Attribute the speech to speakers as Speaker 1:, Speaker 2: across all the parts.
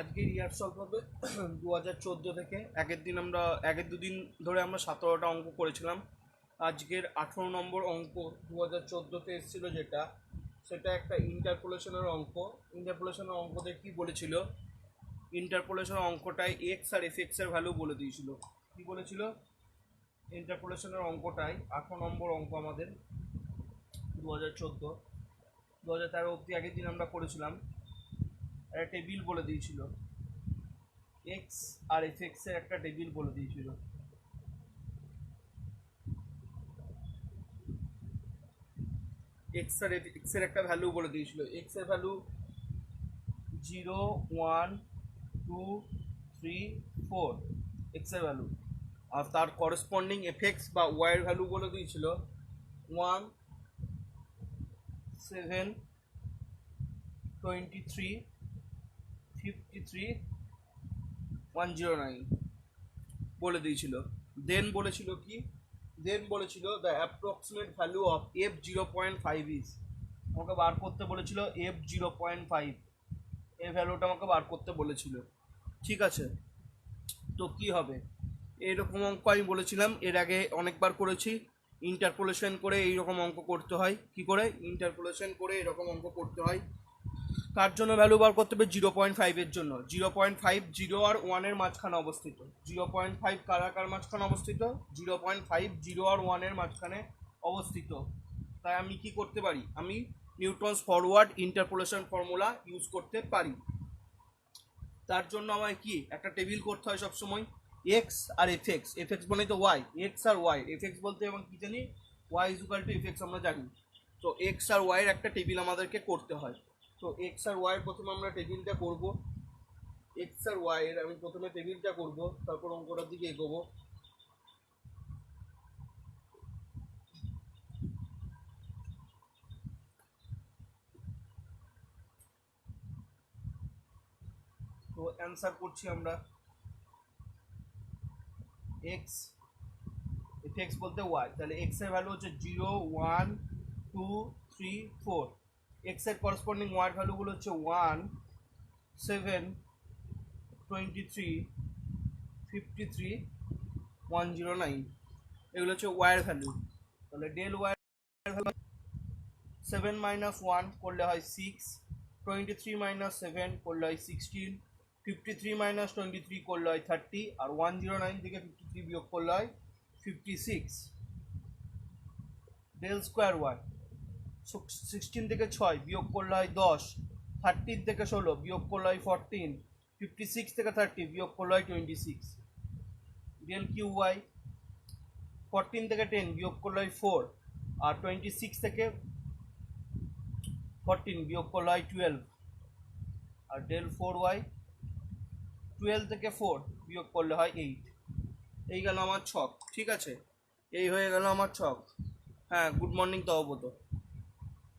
Speaker 1: আজকের ইয়ার সলভ হবে 2014 থেকে। একের দুদিন ধরে আমরা 17টা অঙ্ক করেছিলাম। আজকের 18 নম্বর অঙ্ক 2014তে এসেছিলো যেটা, সেটা একটা ইন্টারপোলেশনের অঙ্ক। ইন্টারপোলেশনের অঙ্কতে কি বলেছিল, ইন্টারপোলেশনের অঙ্কটায় এক্স আর এফ এক্স এর ভ্যালু বলে দিয়েছিল। কি বলেছিল? ইন্টারপোলেশনের অঙ্কটাই 18 নম্বর অঙ্ক আমাদের 2013 অবধি আগের দিন আমরা করেছিলাম। একটা টেবিল বলে দিয়েছিল, এক্স আর এফ এক্স এর একটা টেবিল বলে দিয়েছিল। এক্স আর এফ এক্স এর একটা ভ্যালু বলে দিয়েছিল। এক্স এর ভ্যালু 0, 1, 2, 3, 4 এক্স এর ভ্যালু, আর তার করেসপন্ডিং এফ এক্স বা ওয়াই এর ভ্যালু বলে দিয়েছিল 1, 7, 23, 53, 109 বলে দিয়েছিল। দেন বলেছিল the approximate value of F 0.5 is, আমাকে বার করতে বলেছিল এফ 0.5, এই ভ্যালুটা আমাকে বার করতে বলেছিল। ঠিক আছে, তো কি হবে? এইরকম অঙ্ক আমি বলেছিলাম এর আগে অনেকবার করেছি। ইন্টারপোলেশন করে এইরকম অঙ্ক করতে হয়। কি করে? ইন্টারপোলেশন করে এরকম অঙ্ক করতে হয়। তার জন্য ভ্যালু বার করতে হবে 0.5 এর জন্য। 0.5 0 আর 1 এর মাঝখানে অবস্থিত। 0.5 কার মাঝখানে অবস্থিত? 0.5 0 আর 1 এর মাঝখানে অবস্থিত। তাই আমি কি করতে পারি? আমি Newton's forward interpolation formula use করতে পারি। তার জন্য আমায় কি একটা টেবিল করতে হয় সবসময়, এক্স আর এফ এক্স। এফ এক্স মানে তো ওয়াই, এক্স আর ওয়াই। এফ এক্স বলতে এবং কি জানি, y is equal to f x আমরা জানি। তো এক্স আর ওয়াই এর একটা টেবিল আমাদেরকে করতে হয়। তো এক্স আর ওয়াই এর প্রথমে আমরা টেবিলটা করব। এক্স আর ওয়াই এর আমি প্রথমে টেবিলটা করব, তারপর অঙ্কটার দিকে এগোবো। তো অ্যান্সার করছি আমরা, এক্স এফ এক্স বলতে ওয়াই, তাহলে এক্স এর ভ্যালু হচ্ছে 0, 1, 2, 3, 4। এক্স এর করসপন্ডিং ওয়াই এর ভ্যালুগুলো হচ্ছে 1, 7, 23, 53, 109। এগুলো হচ্ছে ওয়াই এর ভ্যালু। তাহলে ডেল ওয়াই এর ভ্যালু 7 মাইনাস 1 করলে হয় 6, 23 মাইনাস 7 করলে হয় 16, 53 মাইনাস 23 করলে হয় 30, আর 109 থেকে 53 বিয়োগ করলে হয় 56। ডেল স্কোয়ার ওয়াই 16 থেকে 6 বিয়োগ করলে হয় 10, 13 থেকে 16 বিয়োগ করলে হয় 14, 56 থেকে 30 বিয়োগ করলে হয় 26। ডেল কিউ ওয়াই 14 থেকে 10 বিয়োগ করলে হয় 4, আর 26 থেকে 14 বিয়োগ করলে হয় 12। আর ডেল 4 ওয়াই 12 থেকে 4 বিয়োগ করলে হয় 8। এই গেল আমার ছক। ঠিক আছে, এই হয়ে গেল আমার ছক। হ্যাঁ, গুড মর্নিং তহবত।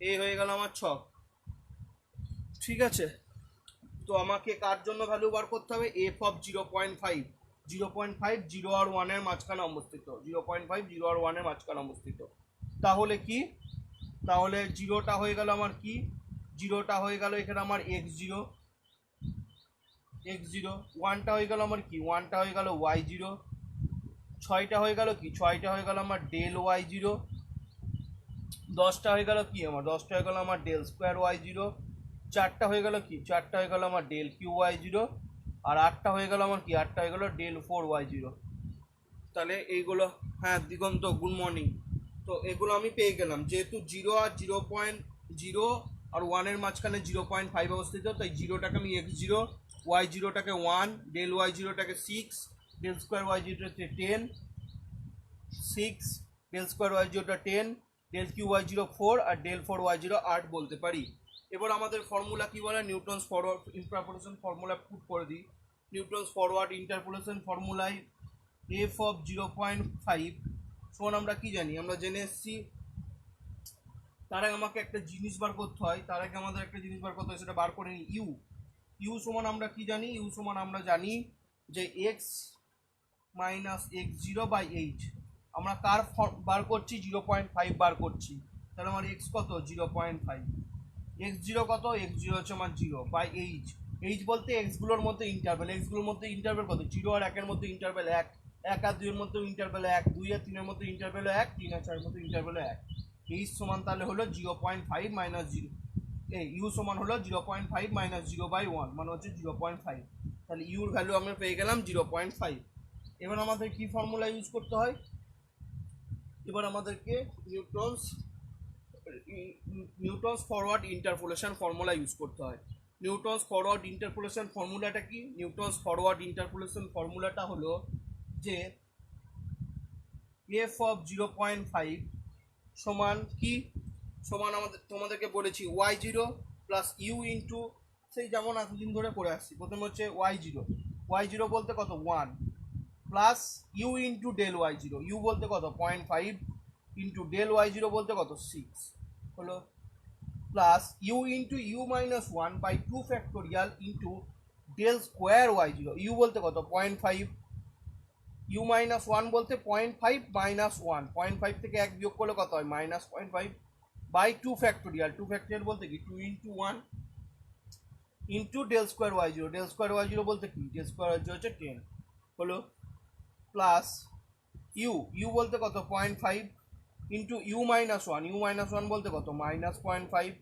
Speaker 1: এই হয়ে গেল আমার ছক। ঠিক আছে, তো আমাকে কার জন্য ভ্যালু বার করতে হবে? F of 0.5। 0.5 0 আর 1 এর মাঝখানে অবস্থিত। 0.5 0 আর 1 এর মাঝখানে অবস্থিত। তাহলে কি? তাহলে জিরোটা হয়ে গেল আমার কি? জিরোটা হয়ে গেল এখানে আমার x0, ওয়ানটা হয়ে গেল আমার কি? ওয়ানটা হয়ে গেল y0। 6টা হয়ে গেল কি? 6টা হয়ে গেল আমার ডেল y0। 10টা হয়ে গেল কি আমার? 10টা হয়ে গেল আমার ডেল স্কোয়ার y0। 4টা হয়ে গেল কি? 4টা হয়ে গেল আমার ডেল কিউ y0। আর 8টা হয়ে গেল আমার কি? 8টা হয়ে গেল ডেল 4y0। তাহলে এইগুলো, হ্যাঁ দিগন্ত গুড মর্নিং। তো এগুলো আমি পেয়ে গেলাম। যেহেতু 0 আর 0.0 আর 1 এর মাঝখানে 0.5 অবস্থিত, তাই জিরোটাকে আমি x0, y0টাকে 1, ডেল y0টাকে 6, ডেল স্কোয়ার y0টাকে 10, 6 ডেল স্কোয়ার y0টা 10, ডেল কিউ y0 4, আর ডেল 4y0 8 বলতে পারি। এবার আমাদের ফর্মুলা কি বলে? Newton's forward interpolation formula put করে দিই। নিউটনস ফরওয়ার্ড ইন্টারপোলেশন ফর্মুলায় এফ অফ 0.5 সমান আমরা কি জানি? আমরা জেনে এসেছি। তার আগে আমাকে একটা জিনিস বার করতে হয়, সেটা বার করে নিই। ইউ সমান আমরা কি জানি? ইউ সমান আমরা জানি যে x minus x0 by H. আমরা কার বার করছি? 0.5 বার করছি। তাহলে আমার এক্স কত? 0.5। x0 কত? x0 হচ্ছে আমার 0 বাই এইচ। এইচ বলতে এক্সগুলোর মধ্যে ইন্টারভ্যাল, এক্সগুলোর মধ্যে ইন্টারভ্যাল কত, 0 আর 1 এর মধ্যে ইন্টারভ্যাল 1, 1 আর 2 এর মধ্যে ইন্টারভ্যাল 1, 2 আর 3 এর মধ্যে ইন্টারভ্যাল 1, 3 আর 4 এর মধ্যে ইন্টারভ্যাল 1। এইচ সমান তাহলে হলো 0.5 মাইনাস 0, ইউ সমান হলো 0.5 মাইনাস 0/1 মানে হচ্ছে 0.5। তাহলে ইউর ভ্যালু আমরা পেয়ে গেলাম 0.5। এবার আমাদের কি ফর্মুলা ইউজ করতে হয়, এবার আমাদেরকে Newton's forward interpolation formula use করতে হয়। নিউটনস ফরওয়ার্ড ইন্টারপোলেশন ফর্মুলাটা কি, নিউটনস ফরওয়ার্ড ইন্টারপোলেশন ফর্মুলাটা হলো যে এফ অফ 0.5 সমান কি, সমান তোমাদেরকে বলেছি y0 প্লাস ইউ ইন্টু, সেই যেমন এতদিন ধরে করে আসছি, প্রথমে হচ্ছে y0 বলতে কত 1 plus u into del y0, u বলতে কত 0.5 ইন্টু ডেল y0 বলতে কত 6 হলো, plus u into u minus 1 by 2 factorial into del square y0, u বলতে কত 0.5, ইউ মাইনাস 1 বলতে 0.5 মাইনাস 1, 0.5 থেকে 1 বিয়োগ করলে কত হয় মাইনাস 0.5 বাই 2 ফ্যাক্টোরিয়াল, 2 ফ্যাক্টোরিয়াল বলতে কি 2 into 1 into del square y0, del square y0 বলতে কি ডেল স্কোয়ার y0 হচ্ছে 10 হলো, প্লাস ইউ বলতে কত 0.5 into u minus 1, u minus 1 বলতে কত মাইনাস 0.5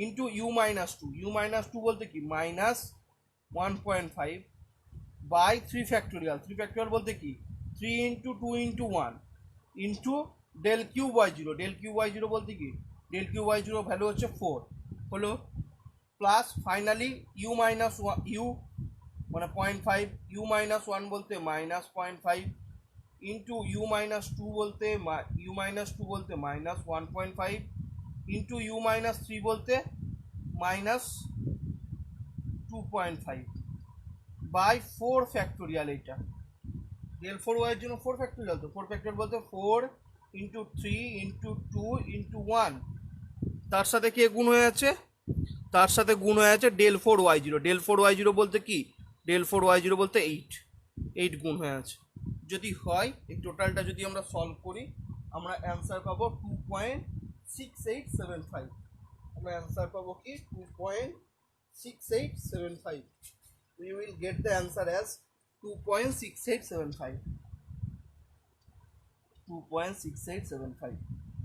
Speaker 1: ইন্টু ইউ মাইনাস 2 বলতে কি মাইনাস 1.5 বাই 3 ফ্যাক্টোরিয়াল, 3 ফ্যাক্টোরিয়াল বলতে কি 3 into 2 into 1 into del cube y0, del cube y0 বলতে কি ডেল কিউব y0 ভ্যালু হচ্ছে 4 হলো, plus finally u minus u মানে 0.5, ইউ মাইনাস 1 বলতে মাইনাস 0.5 ইন্টু ইউ মাইনাস 2 বলতে মাইনাস 1.5 ইন্টু ইউ মাইনাস 3 বলতে মাইনাস 2.5 বাই 4 ফ্যাক্টোরিয়াল, এইটা del 4 এর জন্য 4 ফ্যাক্টোরিয়াল, তো 4 ফ্যাক্টোরিয়াল বলতে 4 ইন্টু 3 ইন্টু 2 ইন্টু 1, তার সাথে কে গুণ হয়ে আছে, তার সাথে গুণ হয়ে আছে ডেল 4y0, ডেল 4y0 বলতে কি ডেল 4y0 বলতে 8 গুণ হয়ে আছে। যদি হয় এই টোটালটা যদি আমরা সলভ করি আমরা অ্যান্সার পাবো 2.6875, আমরা অ্যান্সার পাবো কি 2.6875, we will get the answer as 2.6875, 2.6875,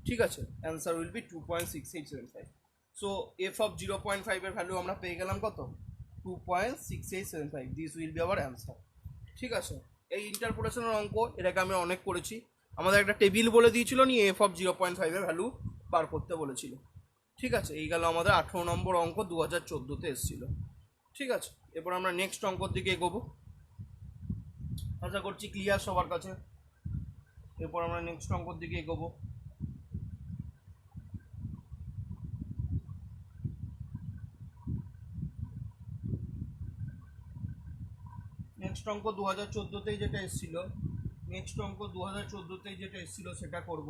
Speaker 1: ঠিক আছে, answer will B 2.6875। So F of 0.5 এর ভ্যালু আমরা পেয়ে গেলাম কত 2.6875, this will be our answer. ঠিক আছে, এই ইন্টারপোলেশনের অঙ্ক এটাকে আমি অনেক করেছি, আমাদের একটা টেবিল বলে দিয়েছিল নিয়ে এফ অফ 0.5 এর ভ্যালু বার করতে বলেছিল। ঠিক আছে, এই গেল আমাদের 18 নম্বর অঙ্ক, 2014-তে এসেছিল। ঠিক আছে, এরপর আমরা নেক্সট অঙ্কর দিকে এগোবো, আশা করছি ক্লিয়ার সবার কাছে। এরপর আমরা নেক্সট অঙ্কর দিকে এগোবো। নেক্সট অঙ্ক 2014-তেই যেটা এসেছিল, নেক্সট অঙ্ক 2014-তেই যেটা এসেছিল সেটা করব।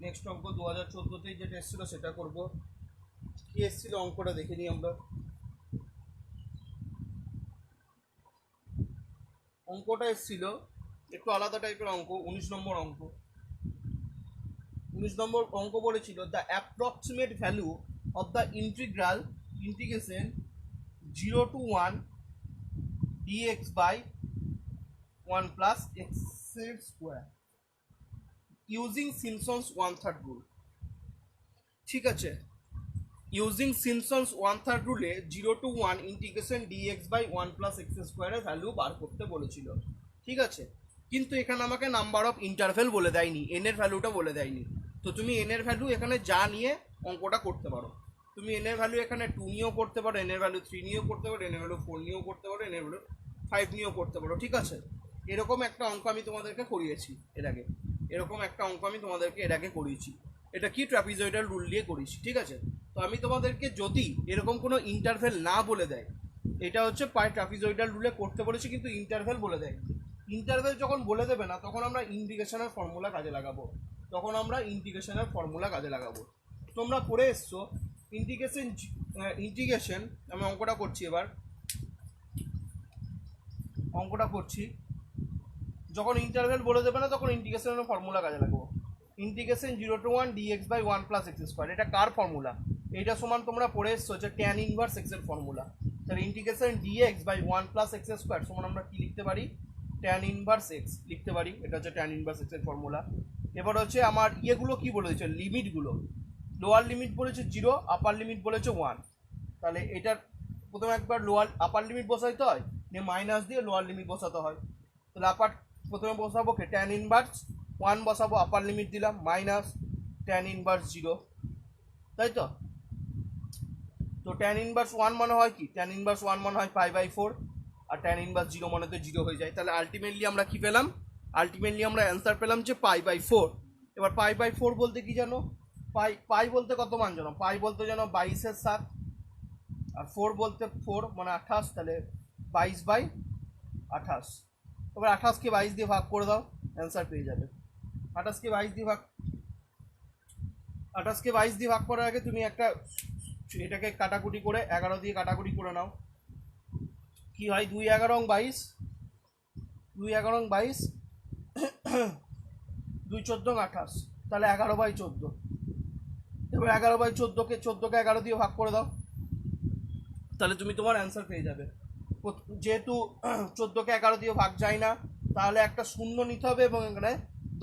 Speaker 1: নেক্সট অঙ্ক 2014-তেই যেটা এসেছিল সেটা করব। কি এসেছিল অঙ্কটা দেখে নিই আমরা। অঙ্কটা এসেছিল একটু আলাদা টাইপের অঙ্ক, 19 নম্বর অঙ্ক। 19 নম্বর অঙ্ক বলেছিল the approximate value of the integration 0 to 1 dx by 1 plus x square using Simpson's 1/3 rule। ঠিক আছে, using Simpson's 1/3 রুলে 0 to 1 integration dx by 1 plus x square এর ভ্যালু বার করতে বলেছিল। ঠিক আছে, কিন্তু এখানে আমাকে নাম্বার অফ ইন্টারভেল বলে দেয়নি, এন এর ভ্যালুটা বলে দেয়নি। তো তুমি এন এর ভ্যালু এখানে যা নিয়ে অঙ্কটা করতে পারো, তুমি এন এর ভ্যালু এখানে 2 নিয়েও করতে পারো, এন এর ভ্যালু 3 নিয়েও করতে পারো, এন এর ভ্যালু 4 নিয়েও করতে পারো, এন এর ভ্যালু 5 নিয়েও করতে পারো। ঠিক আছে, এরকম একটা অঙ্ক আমি তোমাদেরকে করিয়েছি এর আগে, করিয়েছি। এটা কি ট্রাপিজয়েডাল রুল দিয়ে করিয়েছি। ঠিক আছে, তো আমি তোমাদেরকে যদি এরকম কোনো ইন্টারভেল না বলে দেয়, এটা হচ্ছে ট্রাপিজয়েডাল রুলে করতে বলেছি কিন্তু ইন্টারভেল বলে দেয়, ইন্টারভেল যখন বলে দেবে না তখন আমরা ইন্টিগ্রেশনের ফর্মুলা কাজে লাগাবো, তোমরা পড়ে এসছো ইন্টিগ্রেশন। আমি অঙ্কটা করছি, যখন ইন্টারভেল বলে দেবে না তখন ইন্টিগ্রেশনের ফর্মুলা কাজে লাগাবো। Integration 0 to 1 dx by 1 plus x square, এটা কার ফর্মুলা? এটা সমান তোমরা পড়ে এসছো যে tan ইনভার্স x এর ফর্মুলা। তাহলে integration dx by 1 plus x square সমান আমরা কি লিখতে পারি, ট্যান ইনভার্স এক্স লিখতে পারি। এটা হচ্ছে ট্যান ইনভার্স এক্স এর ফর্মুলা। এবার হচ্ছে আমার ইয়েগুলো কি বলেছে, লিমিটগুলো, লোয়ার লিমিট বলেছে 0, আপার লিমিট বলেছে 1। তাহলে এটার প্রথমে একবার লোয়ার আপার লিমিট বসাইতে হয়, নিয়ে মাইনাস দিয়ে লোয়ার লিমিট বসাতে হয়। তাহলে আপার প্রথমে বসাবো কে, ট্যান ইনভার্স 1 বসাবো, আপার লিমিট দিলাম মাইনাস ট্যান ইনভার্স 0, তাই তো। তো ট্যান ইনভার্স 1 মানে হয় কি, ট্যান ইনভার্স 1 মানে হয় π/4, আর ট্যান ইনভার্স 0 মানে তো 0 হয়ে যায়। তাহলে আলটিমেটলি আমরা কি পেলাম, আলটিমেটলি আমরা অ্যান্সার পেলাম যে π/4। এবার π/4 বলতে কি জানো, পাই বলতে কত মান জানো, পাই বলতে জানো 22/7, আর 4 বলতে 4 মানে 28, তাহলে 22/28। এবার 28কে 22 দিয়ে ভাগ করে দাও, অ্যান্সার পেয়ে যাবে। 28কে 22 দিয়ে ভাগ করার আগে তুমি একটা এটাকে কাটাকুটি করে 11 দিয়ে কাটাকুটি করে নাও, কি হয় 2 11 22, 2 11 22, 2 14 28, তাহলে 11/14। এবার 11/14কে 11 দিয়ে ভাগ করে দাও, তাহলে তুমি তোমার অ্যান্সার পেয়ে যাবে। যেহেতু 14কে 11 দিয়ে ভাগ যায় না, তাহলে একটা শূন্য নিতে হবে এবং এখানে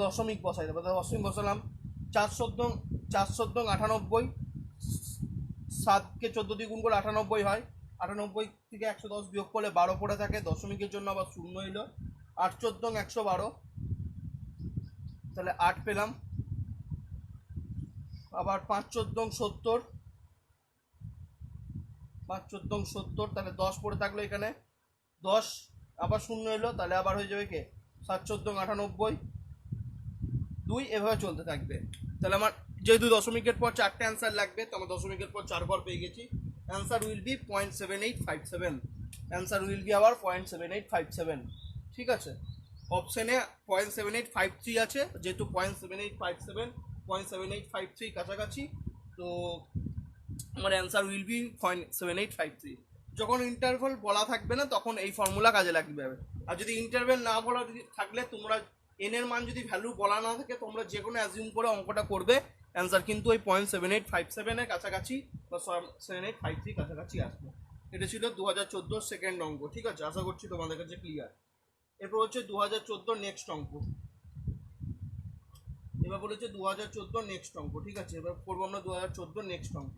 Speaker 1: দশমিক বসাই দেবো। দশমিক বসালাম, 4 14 98, 7কে 14 দিয়ে গুণ করলে 98 হয়, 98 থেকে 110 বিয়োগ করলে 12 পড়ে থাকে, দশমিকের জন্য আবার শূন্য এলো, 8 14 112, তাহলে 8 পেলাম। আবার 5 14 70, 5 14 70, তাহলে 10 পড়ে থাকলো এখানে, 10 আবার শূন্য এলো, তাহলে আবার হয়ে যাবে কে 7 14 98, 2, এভাবে চলতে থাকবে। তাহলে আমার যেহেতু দশমিকের পর 4টে অ্যান্সার লাগবে, তো আমার দশমিকের পর 4 বার পেয়ে গেছি। Answer will B 0.7857, answer will B আবার 0.7857, ঠিক আছে। অপশানে 0.7853 আছে, যেহেতু 0.7857 0.7853 কাছাকাছি, তো আমার অ্যান্সার উইল বি 0.7853। যখন ইন্টারভ্যাল বলা থাকবে না তখন এই ফর্মুলা কাজে লাগবে। আর যদি ইন্টারভ্যাল না বলা থাকলে, তোমরা এন এর মান যদি ভ্যালু বলা না থাকে, তোমরা যে কোনো অ্যাজিউম করে অঙ্কটা করবে, অ্যান্সার কিন্তু ওই 0.7857 এর কাছাকাছি বা 0.7853 কাছাকাছি আসবে। এটা ছিল 2014 সেকেন্ড অঙ্ক, ঠিক আছে। আশা করছি তোমাদের কাছে ক্লিয়ার। এরপর হচ্ছে 2014 নেক্সট অঙ্ক। এবার বলেছে 2014 নেক্সট অঙ্ক, ঠিক আছে। এবার করবো আমরা 2014 নেক্সট অঙ্ক।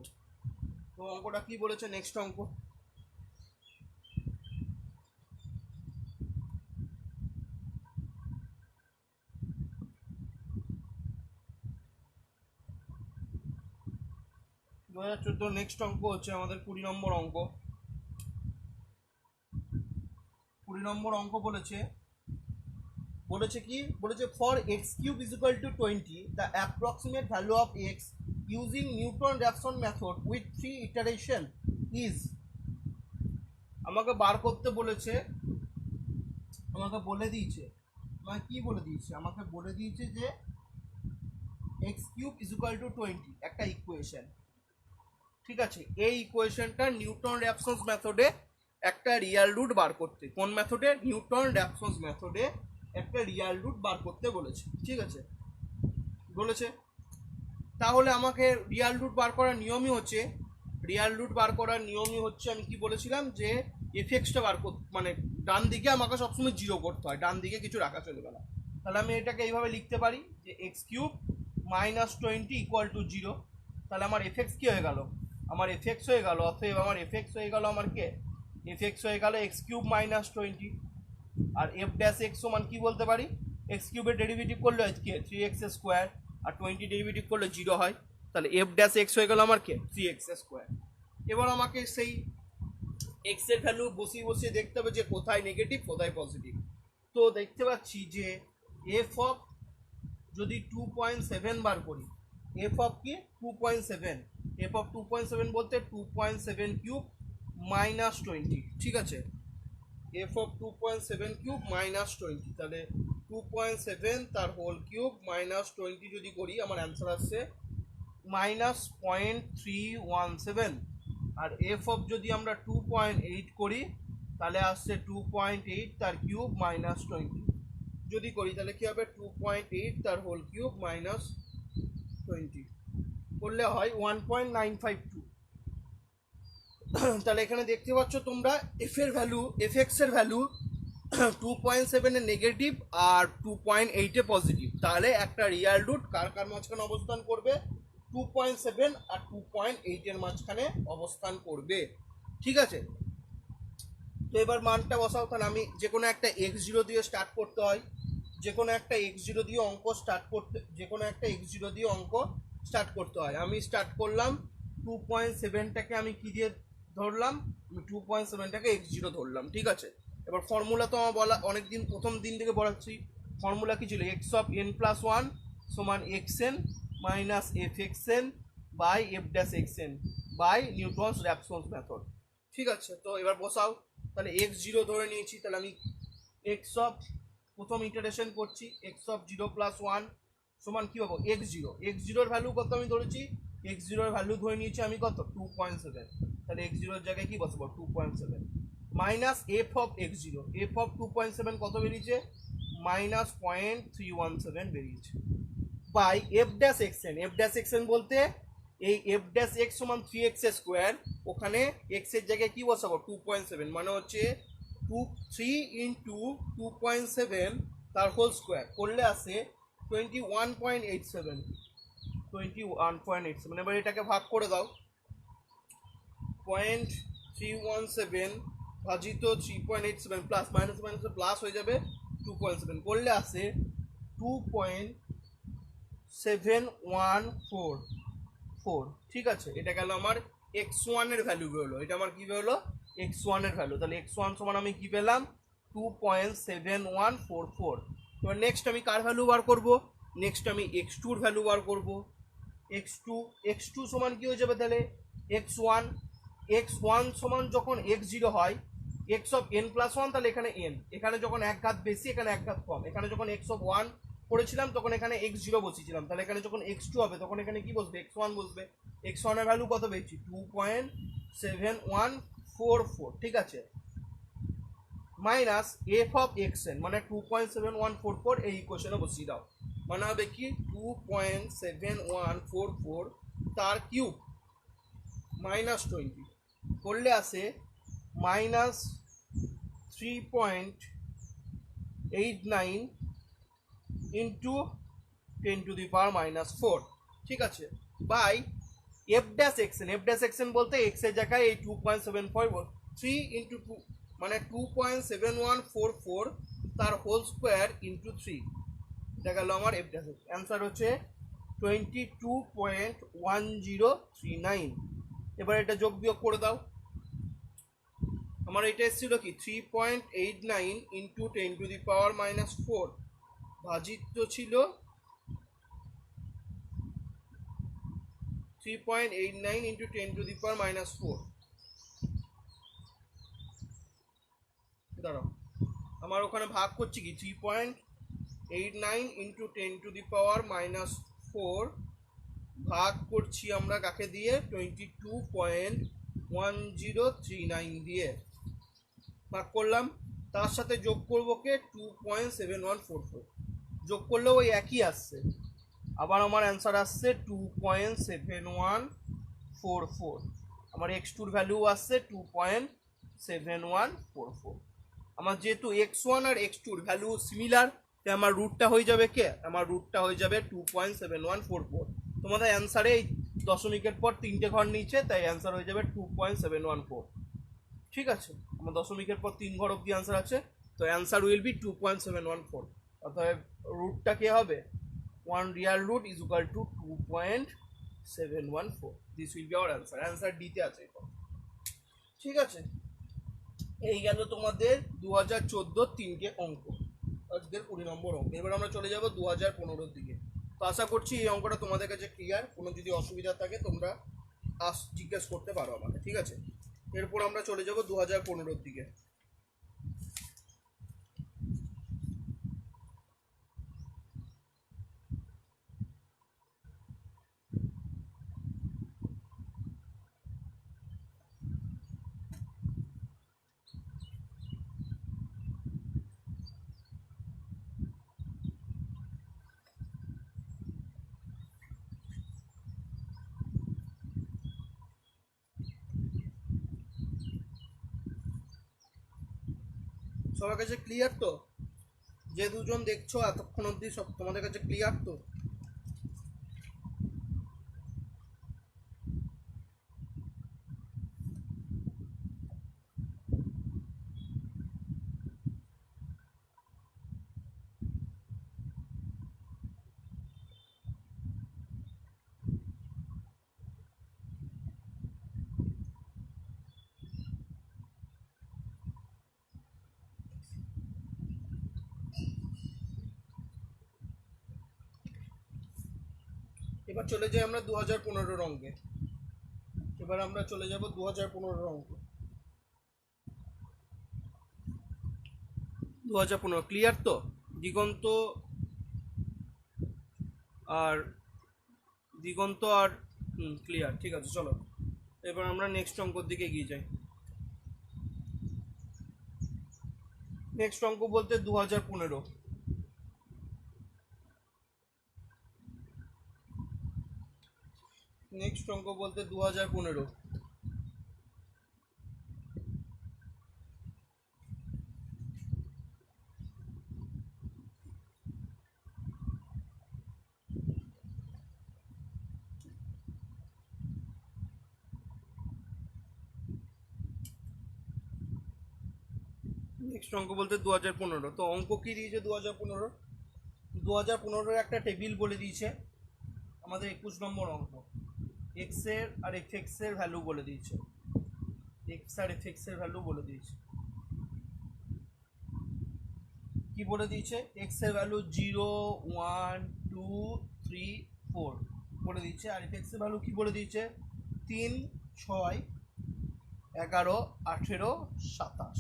Speaker 1: তো অঙ্কটা কি বলেছে, নেক্সট অঙ্ক, নেক্সট অঙ্ক হচ্ছে আমাদের 20 নম্বর অঙ্ক। 20 নম্বর অঙ্ক বলেছে কি বলেছে, for x cube is equal to 20 the approximate value of x using Newton Raphson method with 3 iteration is. আমাকে বার করতে বলেছে, আমাকে বলে দিয়েছে, আমাকে কি বলে দিয়েছে, আমাকে বলে দিয়েছে যে x cube is equal to 20 একটা ইকুয়েশন, ঠিক আছে। এই ইকুয়েশনটা নিউটন র্যাফসন মেথডে একটা রিয়াল রুট বার করতে, কোন মেথডে, নিউটন র্যাফসন মেথডে একটা রিয়াল রুট বার করতে বলেছে, ঠিক আছে বলেছে। তাহলে আমাকে রিয়াল রুট বার করার নিয়মই হচ্ছে, আমি কি বলেছিলাম যে এফএক্সটা বার করতে, মানে ডান দিকে আমাকে সবসময় 0 করতে হয়, ডান দিকে কিছু রাখা চলবে না। তাহলে আমি এটাকে এইভাবে লিখতে পারি যে এক্স কিউব -20 ইকুয়াল টু 0। তাহলে আমার এফএক্স কি হয়ে গেল, আমার এফএক্স হয়ে গেল, অতএব আমার এফএক্স হয়ে গেল, আমার কে এফএক্স হয়ে গেল এক্স কিউব -20। আর এফ ড্যাশ এক্স সমান কি বলতে পারি, এক্স কিউবের ডেরিভেটিভ করলে কে 3x স্কোয়ার, আর 20 ডেরিভেটিভ করলে 0 হয়, তাহলে এফ ড্যাশ এক্স হয়ে গেল আমার কে 3x স্কোয়ার। এবার আমাকে সেই এক্স এর ভ্যালু বসিয়ে দেখতে হবে যে কোথায় নেগেটিভ কোথায় পজিটিভ। তো দেখতে পাচ্ছি যে এফ অফ যদি 2.7 বার করি, এফ অফ কি 2.7, এফ অফ 2.7 বলতে 2.7 কিউব -20, ঠিক আছে। এফ অফ 2.7 কিউব -20, তাহলে 2.7 তার হোল কিউব -20 যদি করি, আমার অ্যান্সার আসছে -0.317। আর এফ অফ যদি আমরা 2.8 করি, তাহলে আসছে 2.8 তার কিউব -20 যদি করি, তাহলে কি হবে 2.8 তার হোল কিউব -20 করলে হয় 1.952। তাহলে এখানে দেখতে পাচ্ছ তোমরা এফ এর ভ্যালু, এফ এক্স এর ভ্যালু 2.7 এ নেগেটিভ আর 2.8 এ পজিটিভ। তাহলে একটা রিয়াল রুট কার কার মাঝখানে অবস্থান করবে? 2.7 আর 2.8 এর মাঝখানে অবস্থান করবে। ঠিক আছে, তো এবার মানটা বসাও। তাহলে আমি যে কোনো একটা x0 দিয়ে স্টার্ট করতে হয়, যে কোনো একটা x0 দিয়ে অঙ্ক স্টার্ট করতে, যে কোনো একটা x0 দিয়ে অঙ্ক স্টার্ট করতে হয়। আমি স্টার্ট করলাম 2.7টাকে আমি কি দিয়ে ধরলাম? আমি 2.7টাকে x0 ধরলাম। ঠিক আছে, এবার ফর্মুলা তো আমার বলা অনেক দিন, প্রথম দিন থেকে বলাচ্ছি। ফর্মুলা কি ছিল? X of n plus one সমান x n minus f x n by f dash x n by Newton's Raphson's method. ঠিক আছে, তো এবার বসাও। তাহলে x0 ধরে নিয়েছি, তাহলে আমি এক্স অফ, প্রথম ইটারেশন করছি, এক্স অফ 0 প্লাস ওয়ান সমান কি পাবো? x0। x0 এর ভ্যালু কত আমি ধরেছি? x0 এর ভ্যালু ধরে নিয়েছি আমি কত? 2.7। তাহলে x0 এর জায়গায় কি বসাবো? 2.7 minus f of x0, f of 2.7 কত বেরিয়েছে? মাইনাস 0.317 বেরিয়েছে by f dash x n. F dash x n বলতে এই এফ ড্যাশ এক্স সমান 3x স্কোয়ার, ওখানে এক্স এর জায়গায় কি বসাবো? 2.7, মানে হচ্ছে 3 × 2.7 তার হোল স্কোয়ার করলে আসে 21.87। 21.87, এবার এটাকে ভাগ করে দাও। 0.317 ভাজিত 3.87 প্লাস মাইনাস মাইনাস প্লাস হয়ে যাবে 2.7, করলে আসে 2.7144। ঠিক আছে, এটা গেল আমার x1 এর ভ্যালু বেরোলো। এটা আমার কি বেরোলো? x1 এর ভ্যালু। তাহলে x1 সমান আমি কি পেলাম? 2.7144। এবার নেক্সট আমি কার ভ্যালু বার করব? নেক্সট আমি x2 এর ভ্যালু বার করব। x2 সমান কি হয়ে যাবে? তাহলে x1 সমান যখন x0 হয় x of n plus one, তাহলে এখানে n, এখানে যখন এক ঘাত বেশি এখানে এক ঘাত কম, এখানে যখন x অফ 1 করেছিলাম তখন এখানে x0 বসিয়েছিলাম, তাহলে এখানে যখন x2 হবে তখন এখানে কি বসবে? x1 বসবে। x1 এর ভ্যালু কত পেয়েছি? 2.7144। ঠিক আছে, minus f of x N মানে 2.7144 এই ইকুয়েশনে বসিয়ে দাও। মানে হবে কি? 2.7144 তার কিউব মাইনাস 20 করলে আসে মাইনাস 3.89 ইন্টু 10⁻⁻4। ঠিক আছে, by f dash x n. F dash x n বলতে এক্স এর জায়গায় এই 2.753 ইন্টু 2 মানে 2.7144 তার হোল স্কোয়ার ইন্টু 3। এটা গেল আমার এফ ড্যাশ এক্স। অ্যান্সার হচ্ছে 22.1039। এবার এটা যোগ বিয়োগ করে দাও। আমার এটা এসেছিল কি? 3.89 ইন্টু 10⁻⁻4 ভাজিত ছিল 3.89 ইন্টু 10⁻⁻4। দাঁড়াও, আমার ওখানে ভাগ করছি কি? 3.89 ইন্টু 10⁻⁻4 ভাগ করছি আমরা কাকে দিয়ে? 22.1039 দিয়ে ভাগ করলাম। তার সাথে যোগ করবো কে? 2.7144। যোগ করলেও ওই একই আসছে। আবার আমার অ্যান্সার আসছে 2.7144। আমার x2 ভ্যালু আসছে 2.7144। আমার যেহেতু x1 আর x2 ভ্যালু সিমিলার, তাই আমার রুটটা হয়ে যাবে কে? আমার রুটটা হয়ে যাবে 2.7144। তোমাদের অ্যান্সারে এই দশমিকের পর 3টে ঘর নিচে, তাই অ্যান্সার হয়ে যাবে 2.714। ঠিক আছে, আমার দশমিকের পর 3 ঘর অব্দি অ্যান্সার আছে, তো অ্যান্সার উইল বি 2.714। অতএব রুটটা কে হবে? 1 real root is equal to 2.714. This will be our answer. Answer D তে আছে। ঠিক আছে, এই গেল তোমাদের 2014 3টে অঙ্ক, আজকের 20 নম্বর অঙ্ক। এবার আমরা চলে যাব 2015 দিকে। তো আশা করছি এই অঙ্কটা তোমাদের কাছে ক্লিয়ার। কোনো যদি অসুবিধা থাকে তোমরা জিজ্ঞেস করতে পারো আমাকে। ঠিক আছে, এরপর আমরা চলে যাব 2015 দিকে। সবার কাছে ক্লিয়ার তো? যে দুজন দেখছো এতক্ষণ অবধি সব তোমাদের কাছে ক্লিয়ার তো? এবার চলে যাই আমরা 2015 অঙ্কে। এবার আমরা চলে যাব 2015 অঙ্ক। 2015 ক্লিয়ার তো? দিগন্ত আর ক্লিয়ার, ঠিক আছে। চলো এবার আমরা নেক্সট অঙ্কর দিকে এগিয়ে যাই। নেক্সট অঙ্ক বলতে 2015। নেক্সট অঙ্ক বলতে 2015। নেক্সট অঙ্ক বলতে 2015। তো অঙ্ক কি দিয়েছে 2015? 2015 একটা টেবিল বলে দিয়েছে আমাদের 21 নম্বর অঙ্ক। এক্স এর আর এফ এক্স এর ভ্যালু বলে দিয়েছে। এক্স আর এফ এক্স এর ভ্যালু বলে দিয়েছে। কি বলে দিয়েছে? এক্স এর ভ্যালু 0, 1, 2, 3, 4 বলে দিয়েছে। আর এফ এক্স এর ভ্যালু কি বলে দিয়েছে? 3, 6, 11, 18, 27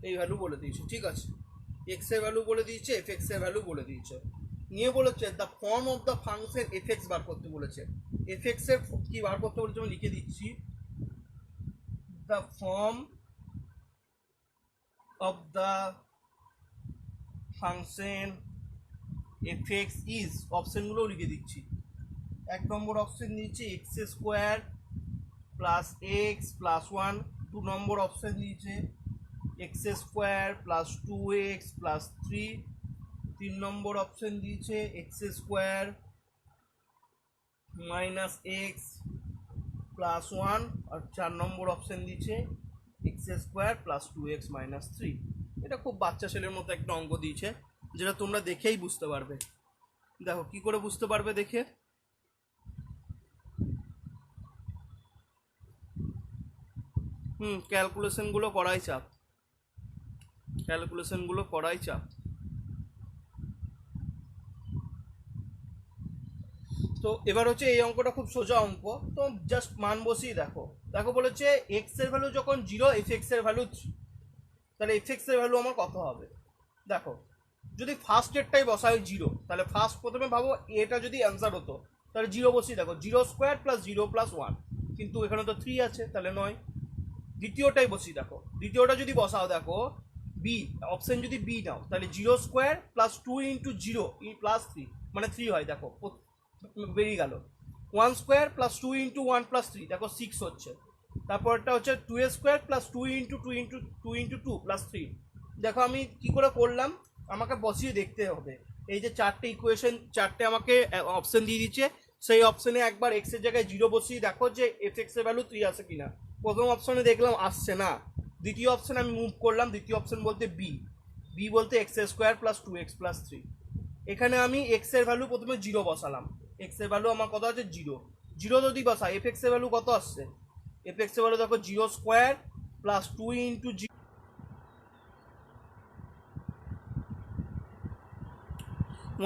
Speaker 1: এই ভ্যালু বলে দিয়েছে। ঠিক আছে, এক্স এর ভ্যালু বলে দিয়েছে, এফ এক্স এর ভ্যালু বলে দিয়েছে। নিয়ে বলেছে the form of the function f x বার করতে বলেছে। এফ এক্স এর কি বার করতে বলেছে আমি লিখে দিচ্ছি। The form of the function f x is, অপশনগুলোও লিখে দিচ্ছি। 1 নম্বর অপশন দিয়েছে x square plus x plus 1। 2 number option দিয়েছে x square plus 2x plus 3। 3 number option দিয়েছে x square minus x plus 1। আর 4 নম্বর অপশন দিয়েছে x square plus 2x minus 3। এটা খুব বাচ্চা ছেলের মতো একটা অঙ্ক দিয়েছে, যেটা তোমরা দেখেই বুঝতে পারবে। দেখো কি করে বুঝতে পারবে দেখে। ক্যালকুলেশনগুলো করাই চাপ, ক্যালকুলেশনগুলো করাই চাপ। তো এবার হচ্ছে এই অঙ্কটা খুব সোজা অঙ্ক। তো জাস্ট মান বসিয়ে দেখো। দেখো বলেছে এক্স এর ভ্যালু যখন 0, এফ এক্স এর ভ্যালু 3, তাহলে এফ এক্স এর ভ্যালু আমার কত হবে? দেখো যদি ফার্স্ট এরটাই বসাই 0, তাহলে ফার্স্ট প্রথমে ভাবো এটা যদি অ্যান্সার হতো তাহলে 0 বসিয়ে দেখো 0 স্কোয়ার প্লাস 0 প্লাস 1, কিন্তু এখানে তো 3 আছে তাহলে 9। দ্বিতীয়টাই বসিয়ে দেখো, দ্বিতীয়টা যদি বসাও দেখো বি, অপশন যদি বি নাও তাহলে 0 স্কোয়ার প্লাস 2 ইন্টু 0 প্লাস 3 মানে 3 হয়। দেখো বেরিয়ে গেল। 1 স্কোয়ার প্লাস 2 ইন্টু 1 প্লাস 3 দেখো 6 হচ্ছে। তারপরটা হচ্ছে 2 square plus 2 into 2 into 2 into 2 plus 3। দেখো আমি কি করে করলাম, আমাকে বসিয়ে দেখতে হবে। এই যে 4টে ইকুয়েশন, 4টে আমাকে অপশন দিয়ে দিচ্ছে, সেই অপশনে একবার এক্স এর জায়গায় 0 বসিয়ে দেখো যে এফ এক্স এর ভ্যালু 3 আসে কিনা। প্রথম অপশনে দেখলাম আসছে না, দ্বিতীয় অপশন আমি মুভ করলাম। দ্বিতীয় অপশন বলতে বি, বি বলতে x square plus 2x plus 3। এখানে আমি এক্স এর ভ্যালু প্রথমে 0 বসালাম। এক্স এর ভ্যালু আমার কত আছে? 0। 0 যদি বসাই এফ এক্স এর ভ্যালু কত আসছে? এফ এক্স এর ভ্যালু দেখো 0 স্কোয়ার প্লাস 2 ইন্টু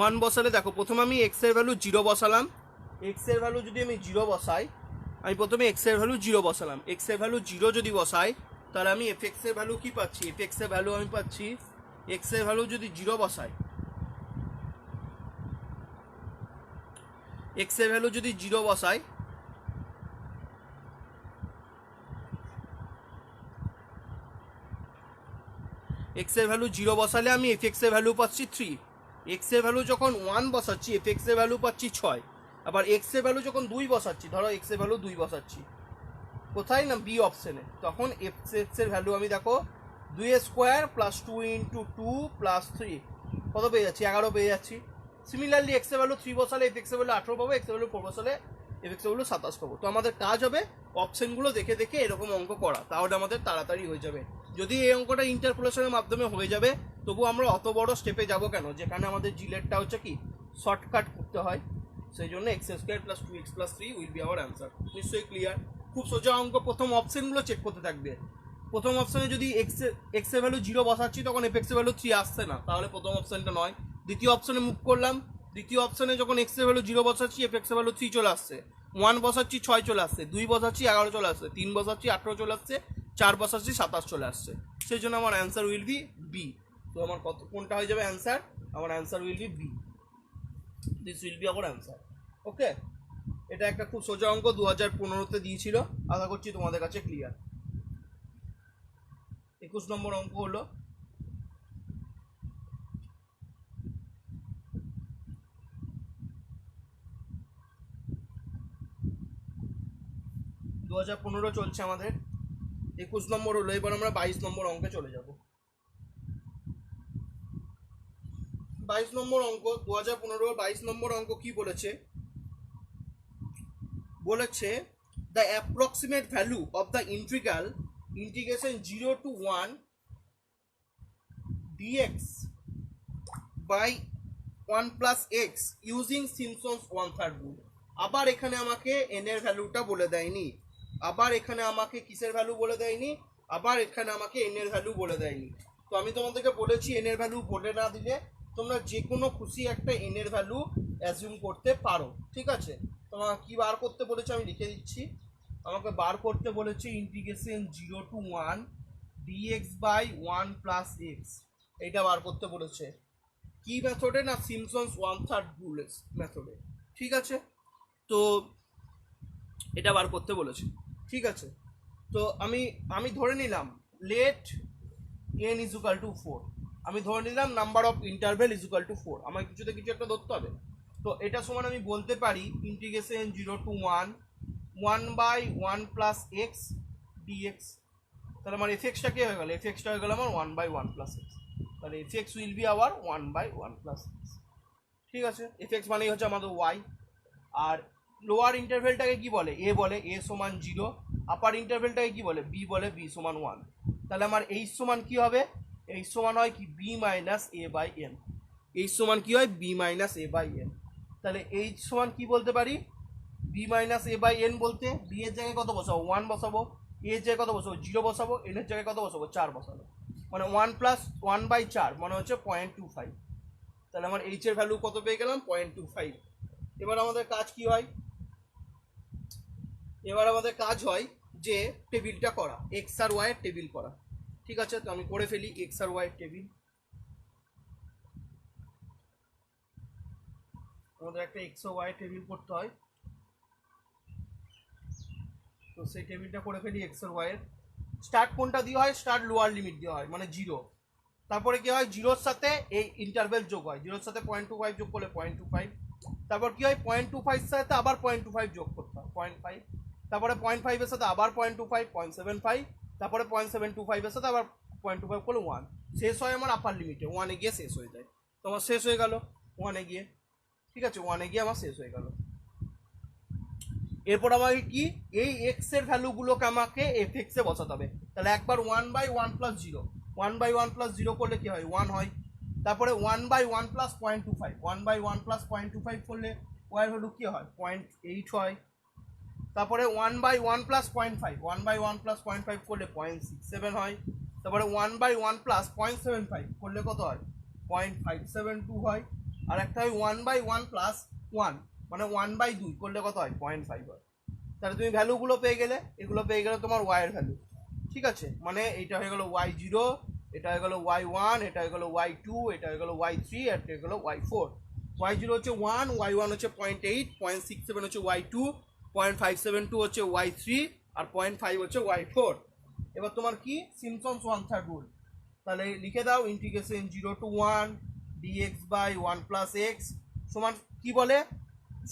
Speaker 1: 1 বসালে দেখো প্রথমে আমি এক্স এর ভ্যালু 0 বসালাম। এক্স এর ভ্যালু যদি আমি 0 বসাই, আমি প্রথমে এক্স এর ভ্যালু 0 বসালাম। এক্স এর ভ্যালু 0 যদি বসাই তাহলে আমি এফ এক্স এর ভ্যালু কি পাচ্ছি? এফ এক্স এর ভ্যালু আমি পাচ্ছি, এক্স এর ভ্যালু যদি 0 বসাই, এক্স এর ভ্যালু যদি 0 বসাই, এক্স এর ভ্যালু 0 বসালে আমি এফ এক্স এর ভ্যালু পাচ্ছি 3। এক্স এর ভ্যালু যখন 1 বসাচ্ছি এফ এক্স এর ভ্যালু পাচ্ছি 6। আবার এক্স এর ভ্যালু যখন 2 বসাচ্ছি, ধরো এক্স এর ভ্যালু 2 বসাচ্ছি কোথায় না বি অপশনে, তখন এফ এক্স এর ভ্যালু আমি দেখো 2 স্কোয়ার প্লাস 2 ইন্টু 2 প্লাস 3 কত পেয়ে যাচ্ছি? 11 পেয়ে যাচ্ছি। সিমিলারলি এক্স এর ভ্যালু 3 বসালে এফ এক্স এর ভ্যালু 18 পাবো, এক্স এর ভ্যালু 4 বসালে এফ এক্স এর ভ্যালু 27 পাবো। তো আমাদের কাজ হবে অপশনগুলো দেখে দেখে এরকম অঙ্ক করা, তাহলে আমাদের তাড়াতাড়ি হয়ে যাবে। যদি এই অঙ্কটা ইন্টারপোলেশনের মাধ্যমে হয়ে যাবে, তবু আমরা অত বড় স্টেপে যাব কেন, যেখানে আমাদের জিলেটটা হচ্ছে কি শর্টকাট করতে হয়। সেই জন্য x square plus 2x plus 3 will be our answer. নিশ্চয়ই ক্লিয়ার? খুব সোজা অঙ্ক। প্রথম অপশনগুলো চেক করতে থাকবে। প্রথম অপশনে যদি এক্স এর ভ্যালু 0 বসাচ্ছি, তখন এফ এক্স এর ভ্যালু 3 আসছে না, তাহলে প্রথম অপশনটা নয়। দ্বিতীয় অপশনে মুভ করলাম, দ্বিতীয় অপশনে যখন এক্স এর ভ্যালু 0 বসাচ্ছি, এফ এক্স এর ভ্যালু 3 চলে আসছে। 1 বসাচ্ছি 6 চলে আসছে, 2 বসাচ্ছি 11 চলে আসছে, 3 বসাচ্ছি 18 চলে আসছে, 4 বসাচ্ছি 27 চলে আসছে। সেই জন্য আমার অ্যান্সার উইল বি বি। তো আমার কোনটা হয়ে যাবে অ্যান্সার? আমার answer will be B. This will be our answer. Okay, এটা একটা খুব সোজা অঙ্ক, 2015-তে দিয়েছিল। আশা করছি তোমাদের কাছে ক্লিয়ার। 21 নম্বর অঙ্ক হলো, দু 2015 চলছে আমাদের, 21 নম্বর হলো। এবার আমরা 22 নম্বর অঙ্কে চলে যাব। 22 নম্বর অঙ্ক, 2015 22 নম্বর অঙ্ক কি বলেছে? বলেছে the approximate value of the integration 0 to 1 dx by 1 plus x using Simpson's 1/3 rule। আবার এখানে আমাকে n এর ভ্যালুটা বলে দেয়নি, আবার এখানে আমাকে কিসের ভ্যালু বলে দেয়নি, আবার এখানে আমাকে n এর ভ্যালু বলে দেয়নি। তো আমি তোমাদেরকে বলেছি n এর ভ্যালু বলে না দিলে তোমরা যে কোনো খুশি একটা n এর ভ্যালু অ্যাজিউম করতে পারো, ঠিক আছে? তোমাকে কি বার করতে বলেছে আমি লিখে দিচ্ছি। আমাকে বার করতে বলেছে integration 0 to 1 dx by 1 plus x, এইটা বার করতে বলেছে। কি মেথডে? না সিমসনস 1/3 রুল মেথডে, ঠিক আছে? তো এটা বার করতে বলেছে, ঠিক আছে? তো আমি ধরে নিলাম let n is equal to 4, আমি ধরে নিলাম number of interval is equal to 4। আমার কিছুতে কিছু একটা ধরতে হবে। তো এটা সমান আমি বলতে পারি integration 0 to 1 1 by 1 plus x dx। তাহলে আমার এফ এক্সটা কি হয়ে গেল? এফ এক্সটা হয়ে গেল আমার 1 by 1 plus x। তাহলে F x will be hour 1 by 1 plus x, ঠিক আছে? এফ এক্স মানেই হচ্ছে আমাদের ওয়াই। আর লোয়ার ইন্টারভেলটাকে কি বলে? এ বলে, এ সমান 0। আপার ইন্টারভেলটাকে কি বলে? বি বলে, বি সমান 1। তাহলে আমার এইচ সমান কি হবে? এইচ সমান হয় কি? B minus a by n. H সমান কি হয়? B minus a by n. তাহলে এইচ সমান কি বলতে পারি? B minus a by n বলতে বি এর জায়গায় কত বসাবো? 1 বসাবো। এ এর জায়গায় কত বসাবো? 0 বসাবো। এন এর জায়গায় কত বসাবো? 4 বসাবো। মানে 1 প্লাস 1 বাই 4 মানে হচ্ছে 0.25। তাহলে আমার এইচ এর ভ্যালু কত পেয়ে গেলাম? 0.25। এবার আমাদের কাজ কি হয়? এবার আমাদের কাজ হয় যে টেবিলটা করা, এক্স আর ওয়াই এর টেবিল করা, ঠিক আছে? তো আমি করে ফেলি এক্স আর ওয়াই এর টেবিল। আমাদের একটা এক্স ও ওয়াই টেবিল করতে হয়, তো সেই টেবিলটা করে ফেলি এক্স আর ওয়াই এর। স্টার্ট কোনটা দিয়ে হয়? স্টার্ট লোয়ার লিমিট দিয়ে হয়, মানে 0। তারপরে কি হয়? 0-র সাথে এই ইন্টারভেল যোগ হয়, 0-র সাথে 0.25 যোগ করলে 0.25। তারপর কি হয়? 0.25 এর সাথে আবার 0.25 যোগ করতে হয়, 0.5। তারপরে 0.5 এর সাথে আবার 0.25, 0.75। তারপরে 0.725 এর সাথে আবার 0.25 করলে 1। শেষ হয় আমার আপার লিমিটে, 1-এ গিয়ে শেষ হয়ে যায়। তো আমার শেষ হয়ে গেল 1-এ গিয়ে, ঠিক আছে? 1-এ গিয়ে আমার শেষ হয়ে গেল। এরপর আমাকে কি এই এক্স এর ভ্যালুগুলোকে আমাকে এফ এক্স এ বসাতে হবে। তাহলে একবার 1 বাই 1 প্লাস 0, 1 বাই 1 প্লাস 0 করলে কি হয়? 1 হয়। তারপরে 1 বাই 1 প্লাস 0.25, 1 বাই 1 প্লাস 0.25 করলে ওয়াই ভ্যালু কি হয়? 0.8 হয়। তারপরে 1 বাই 1 প্লাস 0.5, 1 বাই 1 প্লাস 0.5 করলে 0.67 হয়। তারপরে 1 বাই 1 প্লাস 0.75 করলে কত হয়? 0.572 হয়। আর একটা হয় 1 বাই 1 প্লাস 1 মানে 1 বাই 2 করলে কত হয়? 0.5 হয়। তাহলে তুমি ভ্যালুগুলো পেয়ে গেলে, এগুলো পেয়ে গেলে তোমার ওয়াই এর ভ্যালু, ঠিক আছে? মানে এইটা হয়ে গেল y0, এটা হয়ে গেল y1, এটা হয়ে গেল y2, এটা হয়ে গেল y3, এটা হয়ে গেল y4। y0 হচ্ছে 1, y1 হচ্ছে 0.8, 0.67 হচ্ছে y2, 0.572 হচ্ছে y3, আর 0.5 হচ্ছে y4। এবার তোমার কি? Simpson's 1/3 rule. তাহলে লিখে দাও integration 0 to 1 dx by 1 plus x সমান কি বলে?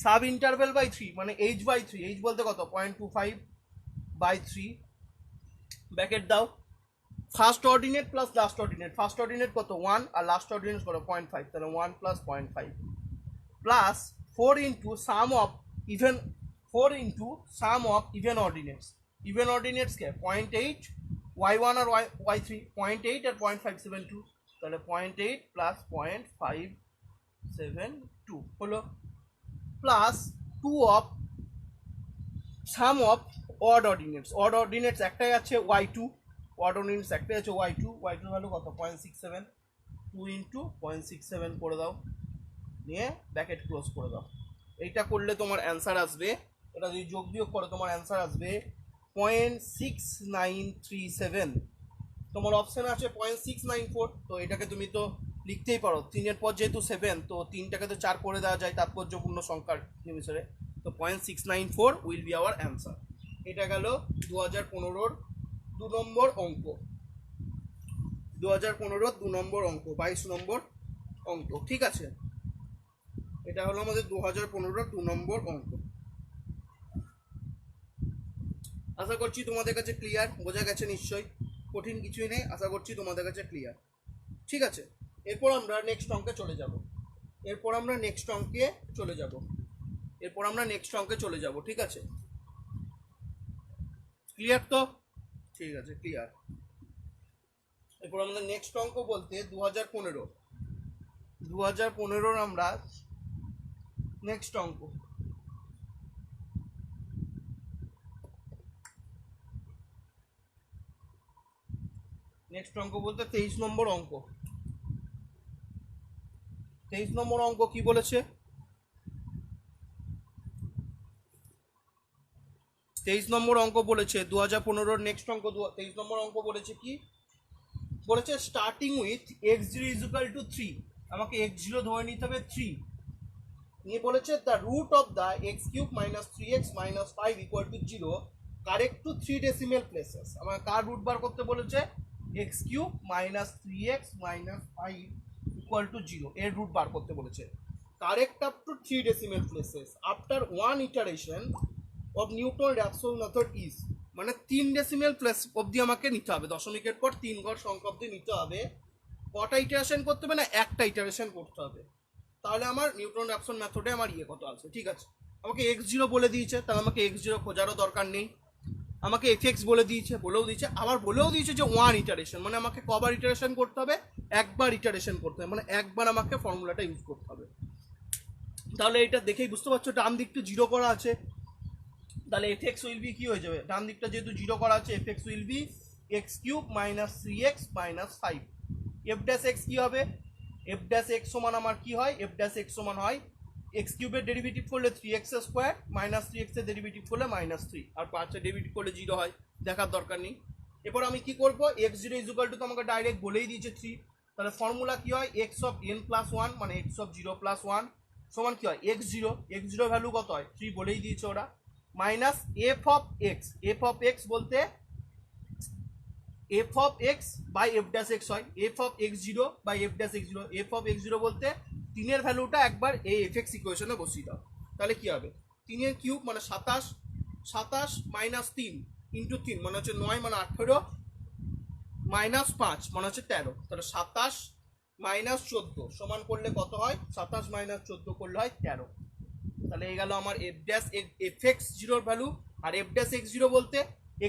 Speaker 1: সাব ইন্টারভেল বাই 3, মানে h বাই 3। h বলতে কত? 0.25 বাই 3, ব্র্যাকেট দাও। First ordinate plus last ordinate, first ordinate কত 1 আর লাস্ট অর্ডিনেট কত 0.5, তাহলে 1 plus 0.5 plus 4 into sum of even, 4 into sum of even ordinates, even অর্ডিনেটসকে 0.8 y1 আর y3, 0.8 আর 0.572, তাহলে 0.8 প্লাস 0.572 হলো, plus 2 of sum of odd ordinates, odd ordinates একটাই আছে y2, অড অর্ডিনেটস একটাই আছে y2, y2 ভ্যালু কত 0.67, 2 ইন্টু 0.67 করে দাও, নিয়ে ব্র্যাকেট ক্লোজ করে দাও। এইটা করলে তোমার অ্যান্সার আসবে, এটা যদি যোগ বিয়োগ করো তোমার অ্যান্সার আসবে 0.6937। তোমার অপশন আছে 0.694, তো এটাকে তুমি তো লিখতেই পারো, 3 পর যেহেতু 7, তো 3টাকে তো 4 করে দেওয়া যায় তাৎপর্যপূর্ণ সংখ্যার নিমিষে, তো 0.694 উইল বি আওয়ার অ্যান্সার। এটা গেল 2015-র 2 নম্বর অঙ্ক, 2015-র 2 নম্বর অঙ্ক, 22 নম্বর অঙ্ক, ঠিক আছে। এটা হলো আমাদের 2015-র 2 নম্বর অঙ্ক। আশা করছি তোমাদের কাছে ক্লিয়ার, বোঝা গেছে নিশ্চয়ই, কঠিন কিছুই নেই, আশা করছি তোমাদের কাছে ক্লিয়ার, ঠিক আছে। এরপর আমরা নেক্সট অঙ্কে চলে যাব, এরপর আমরা নেক্সট অঙ্কে চলে যাব, এরপর আমরা নেক্সট অঙ্কে চলে যাব, ঠিক আছে। ক্লিয়ার তো? ঠিক আছে, ক্লিয়ার। এরপর আমাদের নেক্সট অঙ্ক বলতে 2015-র আমরা নেক্সট অঙ্ক, নেক্সট অঙ্ক বলতে 23 নম্বর অঙ্ক। 23 নম্বর অঙ্ক কি বলেছে? 23 নম্বর অঙ্ক বলেছে 2015-র নেক্সট অঙ্ক, 23 নম্বর অঙ্ক বলেছে কি বলেছে, starting with x0 is equal to 3, আমাকে x0 ধরে নিতে হবে 3, নিয়ে বলেছে the root of the x³ minus 3x minus 5 equal to 0 correct to 3 decimal places. আমার কার রুট বার করতে বলেছে? x³ minus 3x minus 5 equal to 0, এর রুট বার করতে বলেছে। Correct up two 3 decimal places after 1 iteration of Newton Raphson method is, মানে 3 ডেসিমেল প্লেস অবধি আমাকে নিতে হবে, দশমিকের পর 3 ঘর সংখ্যা অবধি নিতে হবে। কটা ইটারেশন করতে হবে? না, একটা ইটারেশন করতে হবে। তাহলে আমার নিউটন র্যাপসন মেথডে আমার কত আছে, ঠিক আছে। আমাকে x0 বলে দিয়েছে, তাহলে আমাকে x0 খোঁজারও দরকার নেই। আমাকে fx বলে দিয়েছে, আবার বলেও দিয়েছে যে 1 ইটারেশন, মানে আমাকে কবার ইটারেশন করতে হবে? একবার ইটারেশন করতে হবে, মানে একবার আমাকে ফর্মুলাটা ইউজ করতে হবে। তাহলে এটা দেখেই বুঝতে পারছো ডান দিকটা 0 করা আছে, তাহলে fx উইল বি কি হয়ে যাবে? ডান দিকটা যেহেতু 0 করা আছে, fx will be x³ minus 3x minus 5। f dash x কি হবে? f ড্যাশ x সমান আমার কি হয়? f ড্যাশ x সমান হয় x³ এর ডেরিভেটিভ করলে 3x স্কোয়ার, মাইনাস 3x এর ডেরিভেটিভ করলে মাইনাস 3, আর 5 এর ডেরিভেটিভ করলে 0 হয়, দেখার দরকার নেই। এরপর আমি কি করব? x0 ইজ ইকুয়াল টু তো আমাকে ডাইরেক্ট বলেই দিয়েছে 3, তাহলে ফর্মুলা কি হয়? x অফ n প্লাস 1 মানে x অফ 0 প্লাস 1 সমান কি হয়? x0, x0 ভ্যালু কত হয়? 3 বলেই দিয়েছে ওরা, minus f of x, f of x বলতে f of x by f dash x হয়, f of x0 by f dash x0, f of x0 বলতে 3 এর ভ্যালুটা একবার এই fx ইকুয়েশনে বসিয়ে দাও, তাহলে কি হবে? 3 এর কিউব মানে 27, 27 মাইনাস 3 ইন্টু 3 মানে হচ্ছে 9 মানে 18, মাইনাস 5 মানে হচ্ছে 13, তাহলে 27 মাইনাস 14 সমান করলে কত হয়? 27 মাইনাস 14 করলে হয় 13। তাহলে এই গেল আমার f ড্যাশ fx 0 এর ভ্যালু, আর f ড্যাশ x0 বলতে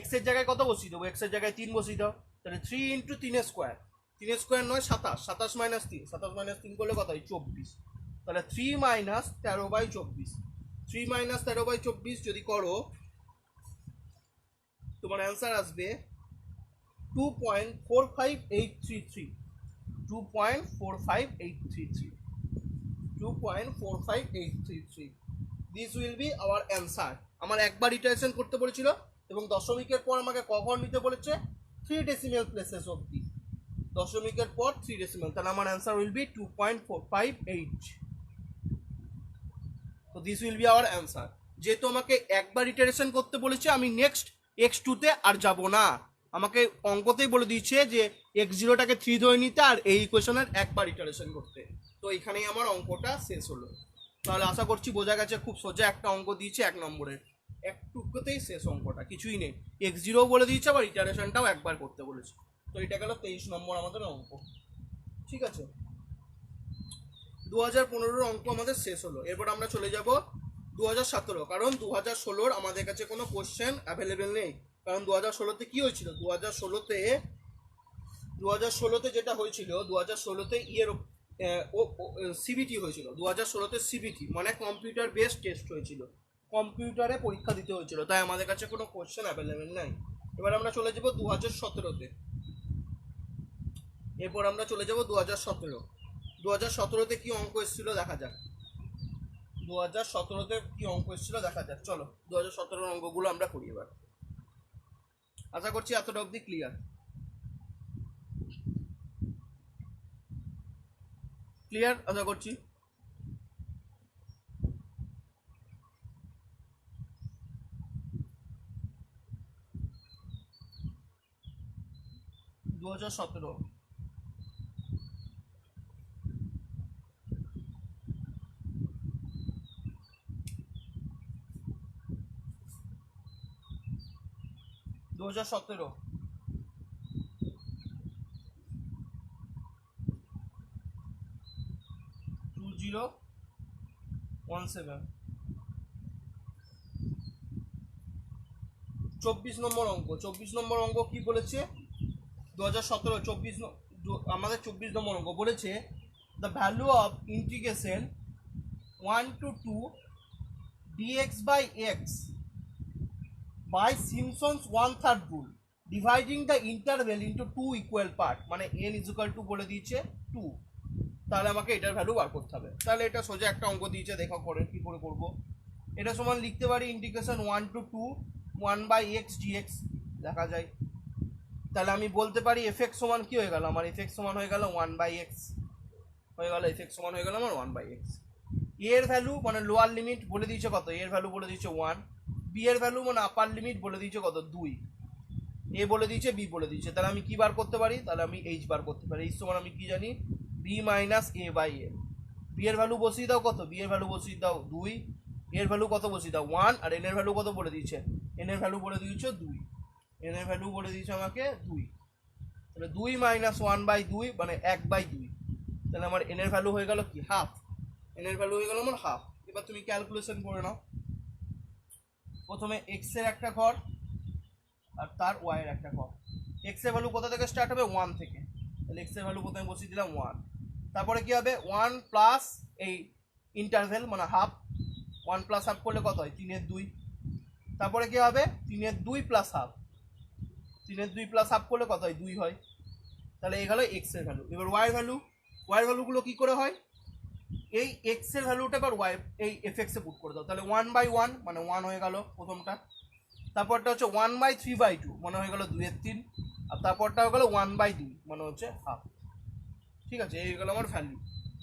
Speaker 1: x এর জায়গায় কত বসিয়ে দেবো? x এর জায়গায় 3 বসিয়ে দাও, তাহলে 3 ইন্টু 3 স্কোয়ার, 3 স্কোয়ার নয় 27, 27 মাইনাস 3, 27 মাইনাস 3 করলে কত হয়? 24, তাহলে 3 মাইনাস 13/24, 3 মাইনাস 13/24 যদি করো তোমার অ্যান্সার আসবে 2.45833, 2.45833, 2.45833, this will be our answer. আমার একবার ইটারেশন করতে বলেছিল এবং দশমিকের পর আমাকে কখন নিতে বলেছে? 3 ডেসিমেল প্লেসেস অবধি, দশমিকের পর 3 ডেসিমেল, তাহলে আমার অ্যান্সার উইল বি 2.458। তো this will be our answer. যেহেতু আমাকে একবার ইটারেশন করতে বলেছে, আমি নেক্সট x2 তে আর যাব না, আমাকে অঙ্কতেই বলে দিয়েছে যে x0টাকে 3 ধরে নিতে আর এই ইকুয়েশনের একবার ইটারেশন করতে। তো এখানেই আমার অঙ্কটা শেষ হলো। তাহলে আশা করছি বোঝা গেছে, খুব সোজা একটা অঙ্ক দিয়েছে 1 নম্বরের, একটুকুতেই শেষ অঙ্কটা, কিছুই নেই। x0 বলে দিয়েছে, আবার ইটারেশনটাও একবার করতে বলেছে। তো তো এটা গেল 23 নম্বর আমাদের অঙ্ক। ঠিক আছে, 2015 অঙ্ক আমাদের শেষ হলো। এরপর আমরা চলে যাব 2017, কারণ 2016 আমাদের কাছে কোনো কোশ্চেন অ্যাভেলেবেল নেই। কারণ 2016তে কি হয়েছিল, 2016তে যেটা হয়েছিল, 2016তে ইয়ের সিবিটি হয়েছিল। 2016তে সিবিটি মানে কম্পিউটার বেসড টেস্ট হয়েছিল, কম্পিউটারে পরীক্ষা দিতে হয়েছিল, তাই আমাদের কাছে কোনো কোশ্চেন অ্যাভেলেবেল নাই। এবার আমরা চলে যাব 2017তে। এরপর আমরা চলে যাব 2017। 2017তে কি অঙ্ক এসেছিল দেখা যাক। 2017তে কি অঙ্ক এসেছিল দেখা যাক। চলো 2017 অঙ্কগুলো আমরা করি এবার। আশা করছি এতটা অবধি ক্লিয়ার। ক্লিয়ার আশা করছি। দু হাজার সতেরো, দু হাজার সতেরো 2017। 24 নম্বর অঙ্ক। 24 নম্বর অঙ্ক কি বলেছে, 2017 আমাদের 24 নম্বর অঙ্ক বলেছে the value of integration 1 to 2 dx by x by Simpson's 1/3 rule dividing the interval into 2 equal part, মানে n is equal to বলে দিয়েছে 2, তাহলে আমাকে এটার ভ্যালু বার করতে হবে। তাহলে এটা সোজা একটা অঙ্ক দিয়েছে, দেখা করে কি করে করব। এটা সমান লিখতে পারি ইন্টিগ্রেশন 1 to 2 1/x dx, দেখা যায়। তাহলে আমি বলতে পারি fx সমান কি হয়ে গেল আমার, fx সমান হয়ে গেল 1/x হয়ে গেল, fx সমান হয়ে গেল আমার 1/x। এর ভ্যালু মানে লোয়ার লিমিট বলে দিয়েছে কত, এর ভ্যালু বলে দিয়েছে 1, বি এর ভ্যালু মানে আপার লিমিট বলে দিয়েছে কত 2, এ বলে দিয়েছে বি বলে দিয়েছে। তাহলে আমি কি বার করতে পারি, তাহলে আমি এইচ বার করতে পারি। এইচ সমান আমি কি জানি, b minus a by a. বি এর ভ্যালু বসিয়ে দাও কত, বি এর ভ্যালু বসিয়ে দাও 2, এর ভ্যালু কত বসিয়ে দাও 1, আর এন এর ভ্যালু কত বলে দিয়েছে, এন এর ভ্যালু বলে দিয়েছে 2, এন এর ভ্যালু বলে দিয়েছে আমাকে 2। তাহলে 2 মাইনাস 1/2 মানে 1/2। তাহলে আমার এন এর ভ্যালু হয়ে গেল কি হাফ, এন এর ভ্যালু হয়ে গেল আমার হাফ। এবার তুমি ক্যালকুলেশন করে নাও। প্রথমে এক্স এর একটা ঘর আর তার ওয়াই এর একটা ঘর। এক্স এর ভ্যালু কোথা থেকে স্টার্ট হবে, 1 থেকে। তাহলে এক্স এর ভ্যালু প্রথমে বসিয়ে দিলাম 1। তারপরে কি হবে 1 প্লাস এই ইন্টারভেল মানে হাফ, 1 প্লাস হাফ করলে কত হয় 3/2। তারপরে কি হবে 3/2 প্লাস হাফ, 3/2 প্লাস হাফ করলে কত হয় 2 হয়। তাহলে এই গেল এক্স এর ভ্যালু। এবার ওয়াই এর ভ্যালু, ওয়াই এর ভ্যালুগুলো কি করে হয়, এই এক্স এর ভ্যালুটা এবার ওয়াই এই এফ এক্স এ পুট করে দাও। তাহলে 1/1 মানে 1 হয়ে গেল প্রথমটা। তারপরটা হচ্ছে 1/3/2 মানে হয়ে গেল 2/3। আর তারপরটা হয়ে গেল 1/2 মানে হচ্ছে হাফ। ঠিক আছে, এই গেল আমার ভ্যালু,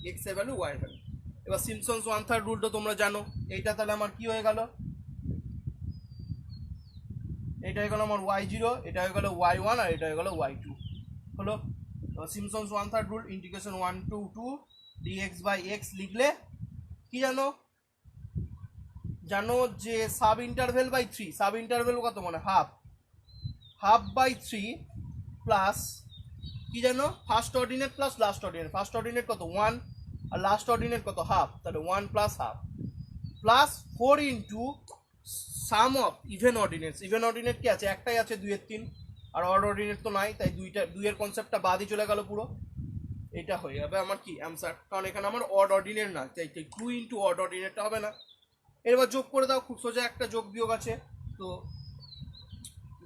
Speaker 1: এক্স এর ভ্যালু ওয়াই এর ভ্যালু। এবার সিমসনস 1/3 রুলটা তোমরা জানো। এইটা তাহলে আমার কি হয়ে গেল, এটা হয়ে গেল আমার y0, এটা হয়ে গেল y1, আর এটা হয়ে গেল y2 হলো। Simpson's 1/3 rule integration 1 to 2 dx by x লিখলে কি জানো, জানো যে sub interval by 3, sub interval কত মানে হাফ, হাফ বাই 3 প্লাস কি জানো first ordinate plus last ordinate. First ordinate কত 1 আর লাস্ট অর্ডিনেট কত হাফ, তাহলে 1 plus half plus 4 into sum of even ordinates. Even ordinate কি আছে, একটাই আছে 2/3, আর অড অর্ডিনেট তো নাই, তাই 2-এর কনসেপ্টটা বাদই চলে গেল পুরো। এটা হয়ে যাবে আমার কি অ্যান্সার, কারণ এখানে আমার অড অর্ডিনেট না, তাই 2 ইন্টু অড অর্ডিনেটটা হবে না। এবার যোগ করে দাও, খুব সোজা একটা যোগ বিয়োগ আছে, তো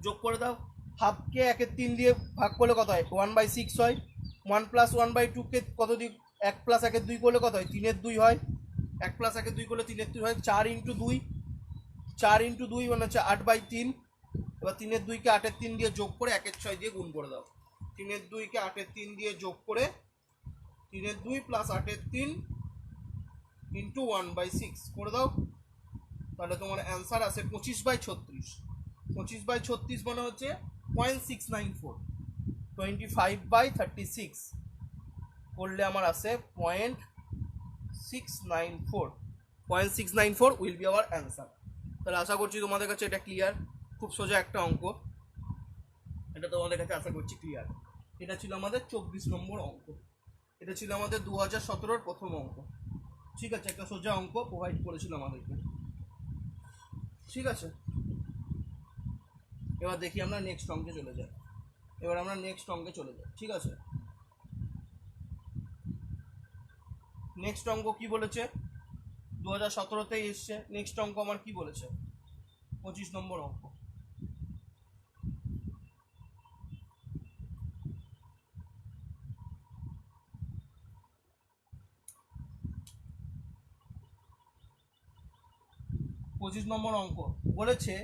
Speaker 1: যোগ করে দাও। হাফকে 1/3 দিয়ে ভাগ করলে কত হয় 1/6 হয়। 1 প্লাস 1/2কে কত দিয়ে 1 প্লাস 1/2 করলে কত হয় 3/2 হয়। 1 প্লাস 1/2 করলে 3/2 হয়। 4 ইন্টু 2, 4 ইন্টু 2 মানে হচ্ছে 8/3। এবার 3/2কে 8/3 দিয়ে যোগ করে 1/6 দিয়ে গুণ করে দাও। 3/2কে 8/3 দিয়ে যোগ করে 3/2 প্লাস 8/3 ইন্টু 1/6 করে দাও, তাহলে তোমার অ্যান্সার আসে 25/36। 25/36 মানে হচ্ছে 0.694। 25/36 করলে আমার আসে 0.694। 0.694 উইল বি আওয়ার অ্যান্সার। তাহলে আশা করছি তোমাদের কাছে এটা ক্লিয়ার, খুব সোজা একটা অঙ্ক, এটা তোমাদের কাছে আশা করছি ক্লিয়ার। এটা ছিল আমাদের 24 নম্বর অঙ্ক। এটা ছিল আমাদের 2017-র প্রথম অঙ্ক। ঠিক আছে, একটা সোজা অঙ্ক প্রোভাইড করেছিল আমাদেরকে। ঠিক আছে, এবার দেখি আমরা নেক্সট অঙ্কে চলে যাই। ঠিক আছে, নেক্সট অঙ্ক কি বলেছে? 2017-তেই এসছে। নেক্সট অঙ্ক আমার কি বলেছে? 25 নম্বর অঙ্ক। পঁচিশ নম্বর অঙ্ক বলেছে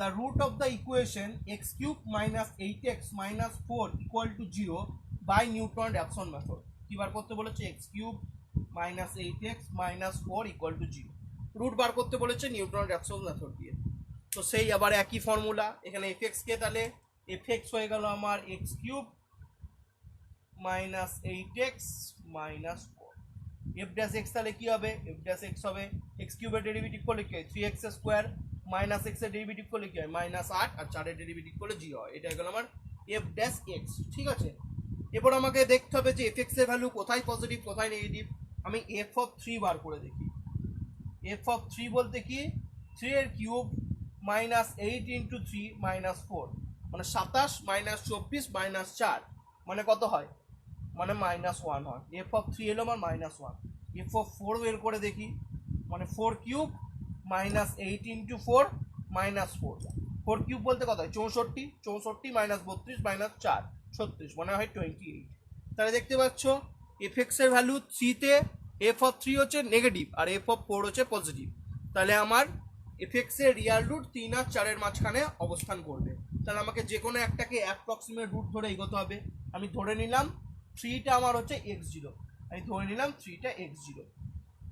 Speaker 1: the root of the equation x cube minus 8x minus 4 equal to 0 by Newton Raphson method. কি বার করতে বলেছে? X cube minus 8x minus 4 equal to 0, root বার করতে বলেছে নিউটন র্যাপসন মেথড দিয়ে। তো সেই আবার একই ফর্মুলা, এখানে এফ কে তাহলে এফ হয়ে গেল আমার x cube minus 8x minus 4, F dash x তাহলে কি হবে? এফ ড্যাশ এক্স হবে এক্স কিউবের ডেরিভেটিভ করলে কি হয় 3x স্কোয়ার, মাইনাস এক্স এর ডেরিভেটিভ করলে কি হয় -8, আর 4 এর ডেরিভেটিভ করলে 0 হয়। এটা গেল আমার এফ ড্যাশ এক্স। ঠিক আছে, এবার আমাকে দেখতে হবে যে এফ এক্স এর ভ্যালু কোথায় পজিটিভ কোথায় নেগেটিভ। আমি এফ অফ 3 বার করে দেখি। এফ অফ 3 বলতে কি 3 এর কিউব মাইনাস 8 ইন্টু 3 মাইনাস 4, মানে 27 মাইনাস 24 মাইনাস 4, মানে কত হয়? মানে -1 হয়। এফ অফ 3 এলো আমার -1। এফ অফ 4 বের করে দেখি, মানে 4 cube minus 8 into 4 minus 4, 4 cube বলতে কত হয় 64, 64 মাইনাস 32 মাইনাস 4 36, মানে হয় 28। তাহলে দেখতে পাচ্ছ এফ এক্স এর ভ্যালু 3-তে এফ অফ 3 হচ্ছে নেগেটিভ আর এফ অফ 4 হচ্ছে পজিটিভ। তাহলে আমার এফ এক্স এর রিয়াল রুট 3 আর 4-এর মাঝখানে অবস্থান করবে। তাহলে আমাকে যে কোনো একটাকে অ্যাপ্রক্সিমেট রুট ধরে এগোতে হবে। আমি ধরে নিলাম 3টা আমার হচ্ছে x0, আমি ধরে নিলাম 3টা x0।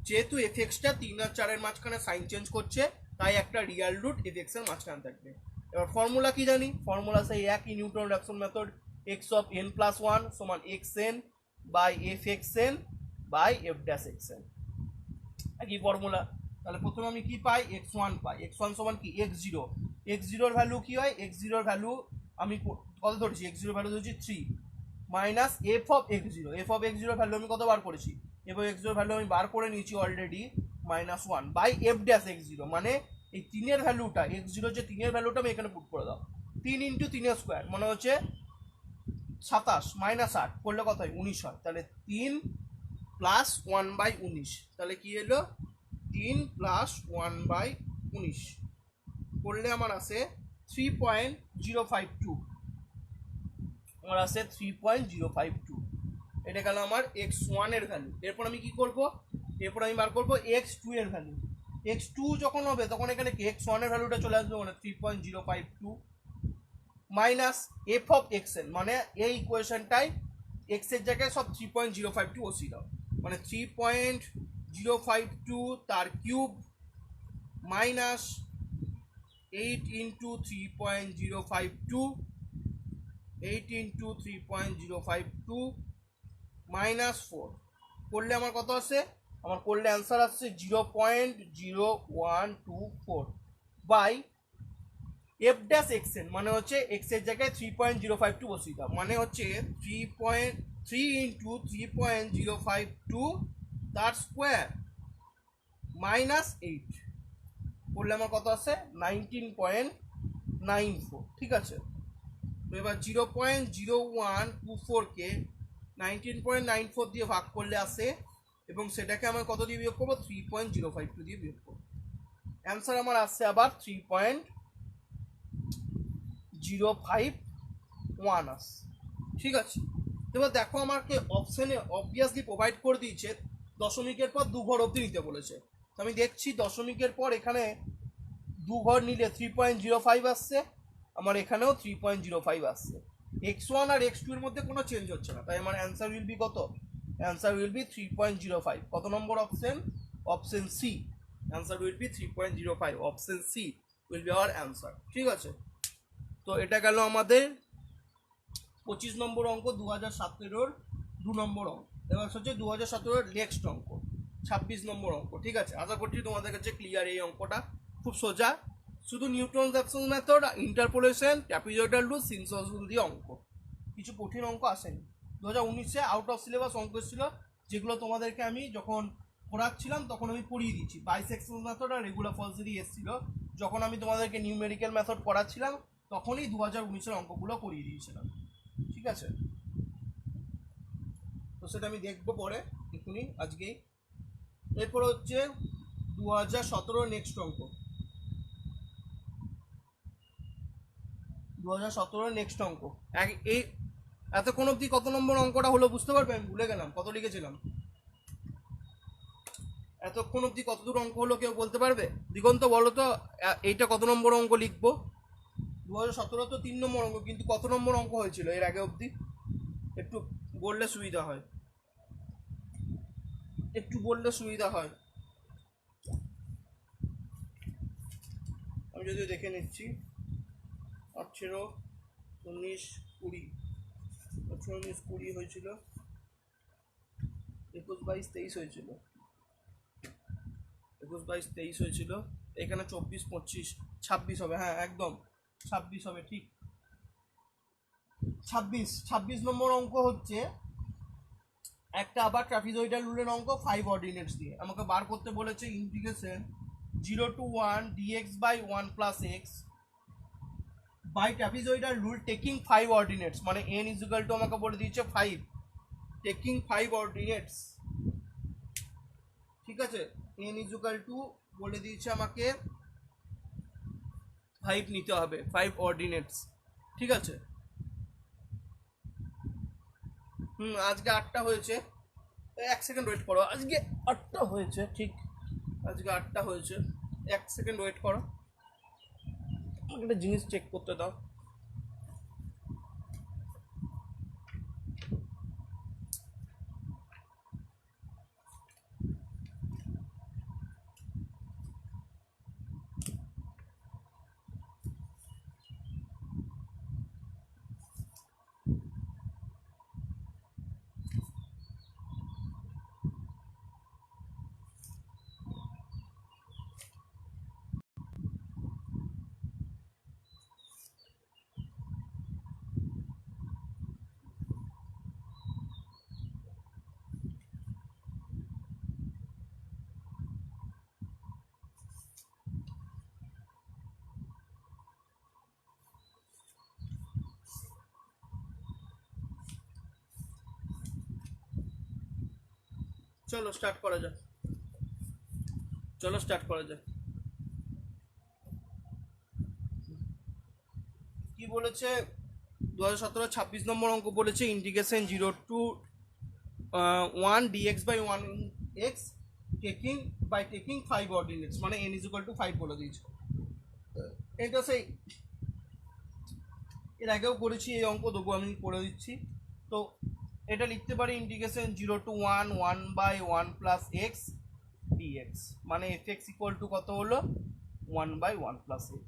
Speaker 1: যেহেতু এফ এক্সটা 3 আর 4-এর মাঝখানে সাইন চেঞ্জ করছে, তাই একটা রিয়াল রুট এফ এক্স এর মাঝখানে থাকবে। এবার ফর্মুলা কি জানি? ফর্মুলা সেই একই, Newton Raphson method, x of n plus 1 সমান xn by f x n by f dash x n, একই ফর্মুলা। তাহলে প্রথমে আমি কি পাই? x1 পাই। x1 সমান কি x0, x0 এর ভ্যালু কি হয়? x0 এর ভ্যালু আমি কত ধরেছি? x0 এর ভ্যালু ধরেছি 3 minus f of x0, f of x0 এর ভ্যালু আমি কত বার করেছি? এফ অফ x0 এর ভ্যালু আমি বার করে নিয়েছি already -1 by f dash x0, মানে এই 3-এর ভ্যালুটা x0 যে 3-এর ভ্যালুটা আমি এখানে পুট করে দাও। 3 ইন্টু 3 স্কোয়ার মানে হচ্ছে 27 মাইনাস 8 করলে কত হয়? 19 হয়। তাহলে 3 প্লাস 1 বাই 19, তাহলে কি এলো 3 প্লাস 1 বাই 19 করলে আমার আসে 3.052, আমার আসে 3.052। এটা গেল আমার x1 এর ভ্যালু। এরপর আমি কি করব? এরপর আমি বার করব x2 এর ভ্যালু। x2 যখন হবে তখন এখানে কি x1 এর ভ্যালুটা চলে আসবে, মানে 3.052 মাইনাস এফ অফ xn, মানে এই ইকুয়েশনটাই x এর জায়গায় সব 3.052 বসিয়ে দাও, মানে 3.052 তার cube minus 8 into 3.052, 8 into 3.052 minus 4 করলে আমার কত আসে? আমার করলে অ্যান্সার আসছে 0.0124 বাই এফ ড্যাশ এক্সএন, মানে হচ্ছে এক্স এর জায়গায় 3.052 বসিয়ে দাও, মানে হচ্ছে 3 ইন্টু 3.052 তার স্কোয়ার মাইনাস 8 করলে আমার কত আসে? 19.94। ঠিক আছে, তো এবার 0.0124কে 19.94 দিয়ে ভাগ করলে আসে, এবং সেটাকে আমার কত দিয়ে বিয়োগ করবো? 3.052 দিয়ে বিয়োগ করবো। অ্যান্সার আমার আসছে আবার 3.051 আসছে। ঠিক আছে, এবার দেখো আমাকে অপশনে অবভিয়াসলি প্রোভাইড করে দিয়েছে দশমিকের পর 2 ঘর অবধি নিতে বলেছে। তো আমি দেখছি দশমিকের পর এখানে 2 ঘর নিলে 3.05 আসছে, আমার এখানেও 3.05 আসছে। x1 আর x2 এর মধ্যে কোনো চেঞ্জ হচ্ছে না, তাই আমার অ্যান্সার উইল বি কত? Answer will be 3.05। কত নম্বর option? Option C. Answer will be 3.05, option C will be our answer. ঠিক আছে, তো এটা গেল আমাদের 25 নম্বর অঙ্ক, 2017-র 2 নম্বর অঙ্ক। এবার হচ্ছে 2017-র নেক্সট অঙ্ক 26 নম্বর অঙ্ক। ঠিক আছে, আশা করছি তোমাদের কাছে ক্লিয়ার। এই অঙ্কটা খুব সোজা, শুধু Newton Raphson method, interpolation, trapezoidal rule, Simpson's rule দিয়ে অঙ্ক। কিছু কঠিন অঙ্ক আসেনি। 2019-এ আউট অফ সিলেবাস অঙ্ক এসেছিলো, যেগুলো তোমাদেরকে আমি যখন পড়াচ্ছিলাম তখন আমি পড়িয়ে দিচ্ছি। বাইসেকশন মেথড আর রেগুলার ফলসেরই এসেছিলো, যখন আমি তোমাদেরকে নিউমেরিক্যাল মেথড পড়াচ্ছিলাম তখনই 2019-এর অঙ্কগুলো করিয়ে দিয়েছিলাম। ঠিক আছে, তো সেটা আমি দেখবো পরে এক্ষুনি আজকেই। এরপর হচ্ছে 2017 নেক্সট অঙ্ক। 2017 নেক্সট অঙ্ক এই এতক্ষণ অবধি কত নম্বর অঙ্কটা হলো বুঝতে পারবে? আমি ভুলে গেলাম কত লিখেছিলাম। এতক্ষণ অবধি কত দূর অঙ্ক হলো কেউ বলতে পারবে? দিগন্ত বলো তো, এইটা কত নম্বর অঙ্ক লিখবো? 2017 তো 3 নম্বর অঙ্ক, কিন্তু কত নম্বর অঙ্ক হয়েছিল এর আগে অবধি? একটু বললে সুবিধা হয়, একটু বললে সুবিধা হয়। আমি যদিও দেখে নিচ্ছি। 18, 19, 20, 18, 19, 20 হয়েছিল, 21, 22, 23 হয়েছিল, 21, 22, 23 হয়েছিল। এখানে 24, 25, 26 হবে। হ্যাঁ একদম 26 হবে, ঠিক 26 নম্বর অঙ্ক হচ্ছে একটা আবার ট্রাপিজয়েডাল রুলের অঙ্ক 5 অর্ডিনেটস দিয়ে। আমাকে বার করতে বলেছে integration 0 to 1 dx by 1 plus x by trapezoidal rule taking 5 ordinates, মানে n is equal to আমাকে বলে দিয়েছে 5, taking 5 ordinates। ঠিক আছে, n is equal to বলে দিয়েছে আমাকে 5 নিতে হবে, 5 অর্ডিনেটস। ঠিক আছে, আজকে 8টা হয়েছে, 1 সেকেন্ড ওয়েট করো। আজকে 8টা হয়েছে, ঠিক আজকে 8টা হয়েছে। 1 সেকেন্ড ওয়েট করো, একটা জিনিস চেক করতে দাও। চলো স্টার্ট করা যাক, চলো স্টার্ট করা যাক। কি বলেছে? 2017 26 নম্বর অঙ্ক বলেছে integration 0 to 1 dx by 1 x taking by taking 5 ordinates, মানে n is equal to 5 বলে দিয়েছে। এটা সেই এর আগেও করেছি, এই অঙ্ক দেবো আমি করে দিচ্ছি। তো এটা লিখতে পারি integration 0 to 1 1 by 1 plus x dx, মানে fx equal to কত হলো? 1 by 1 plus x।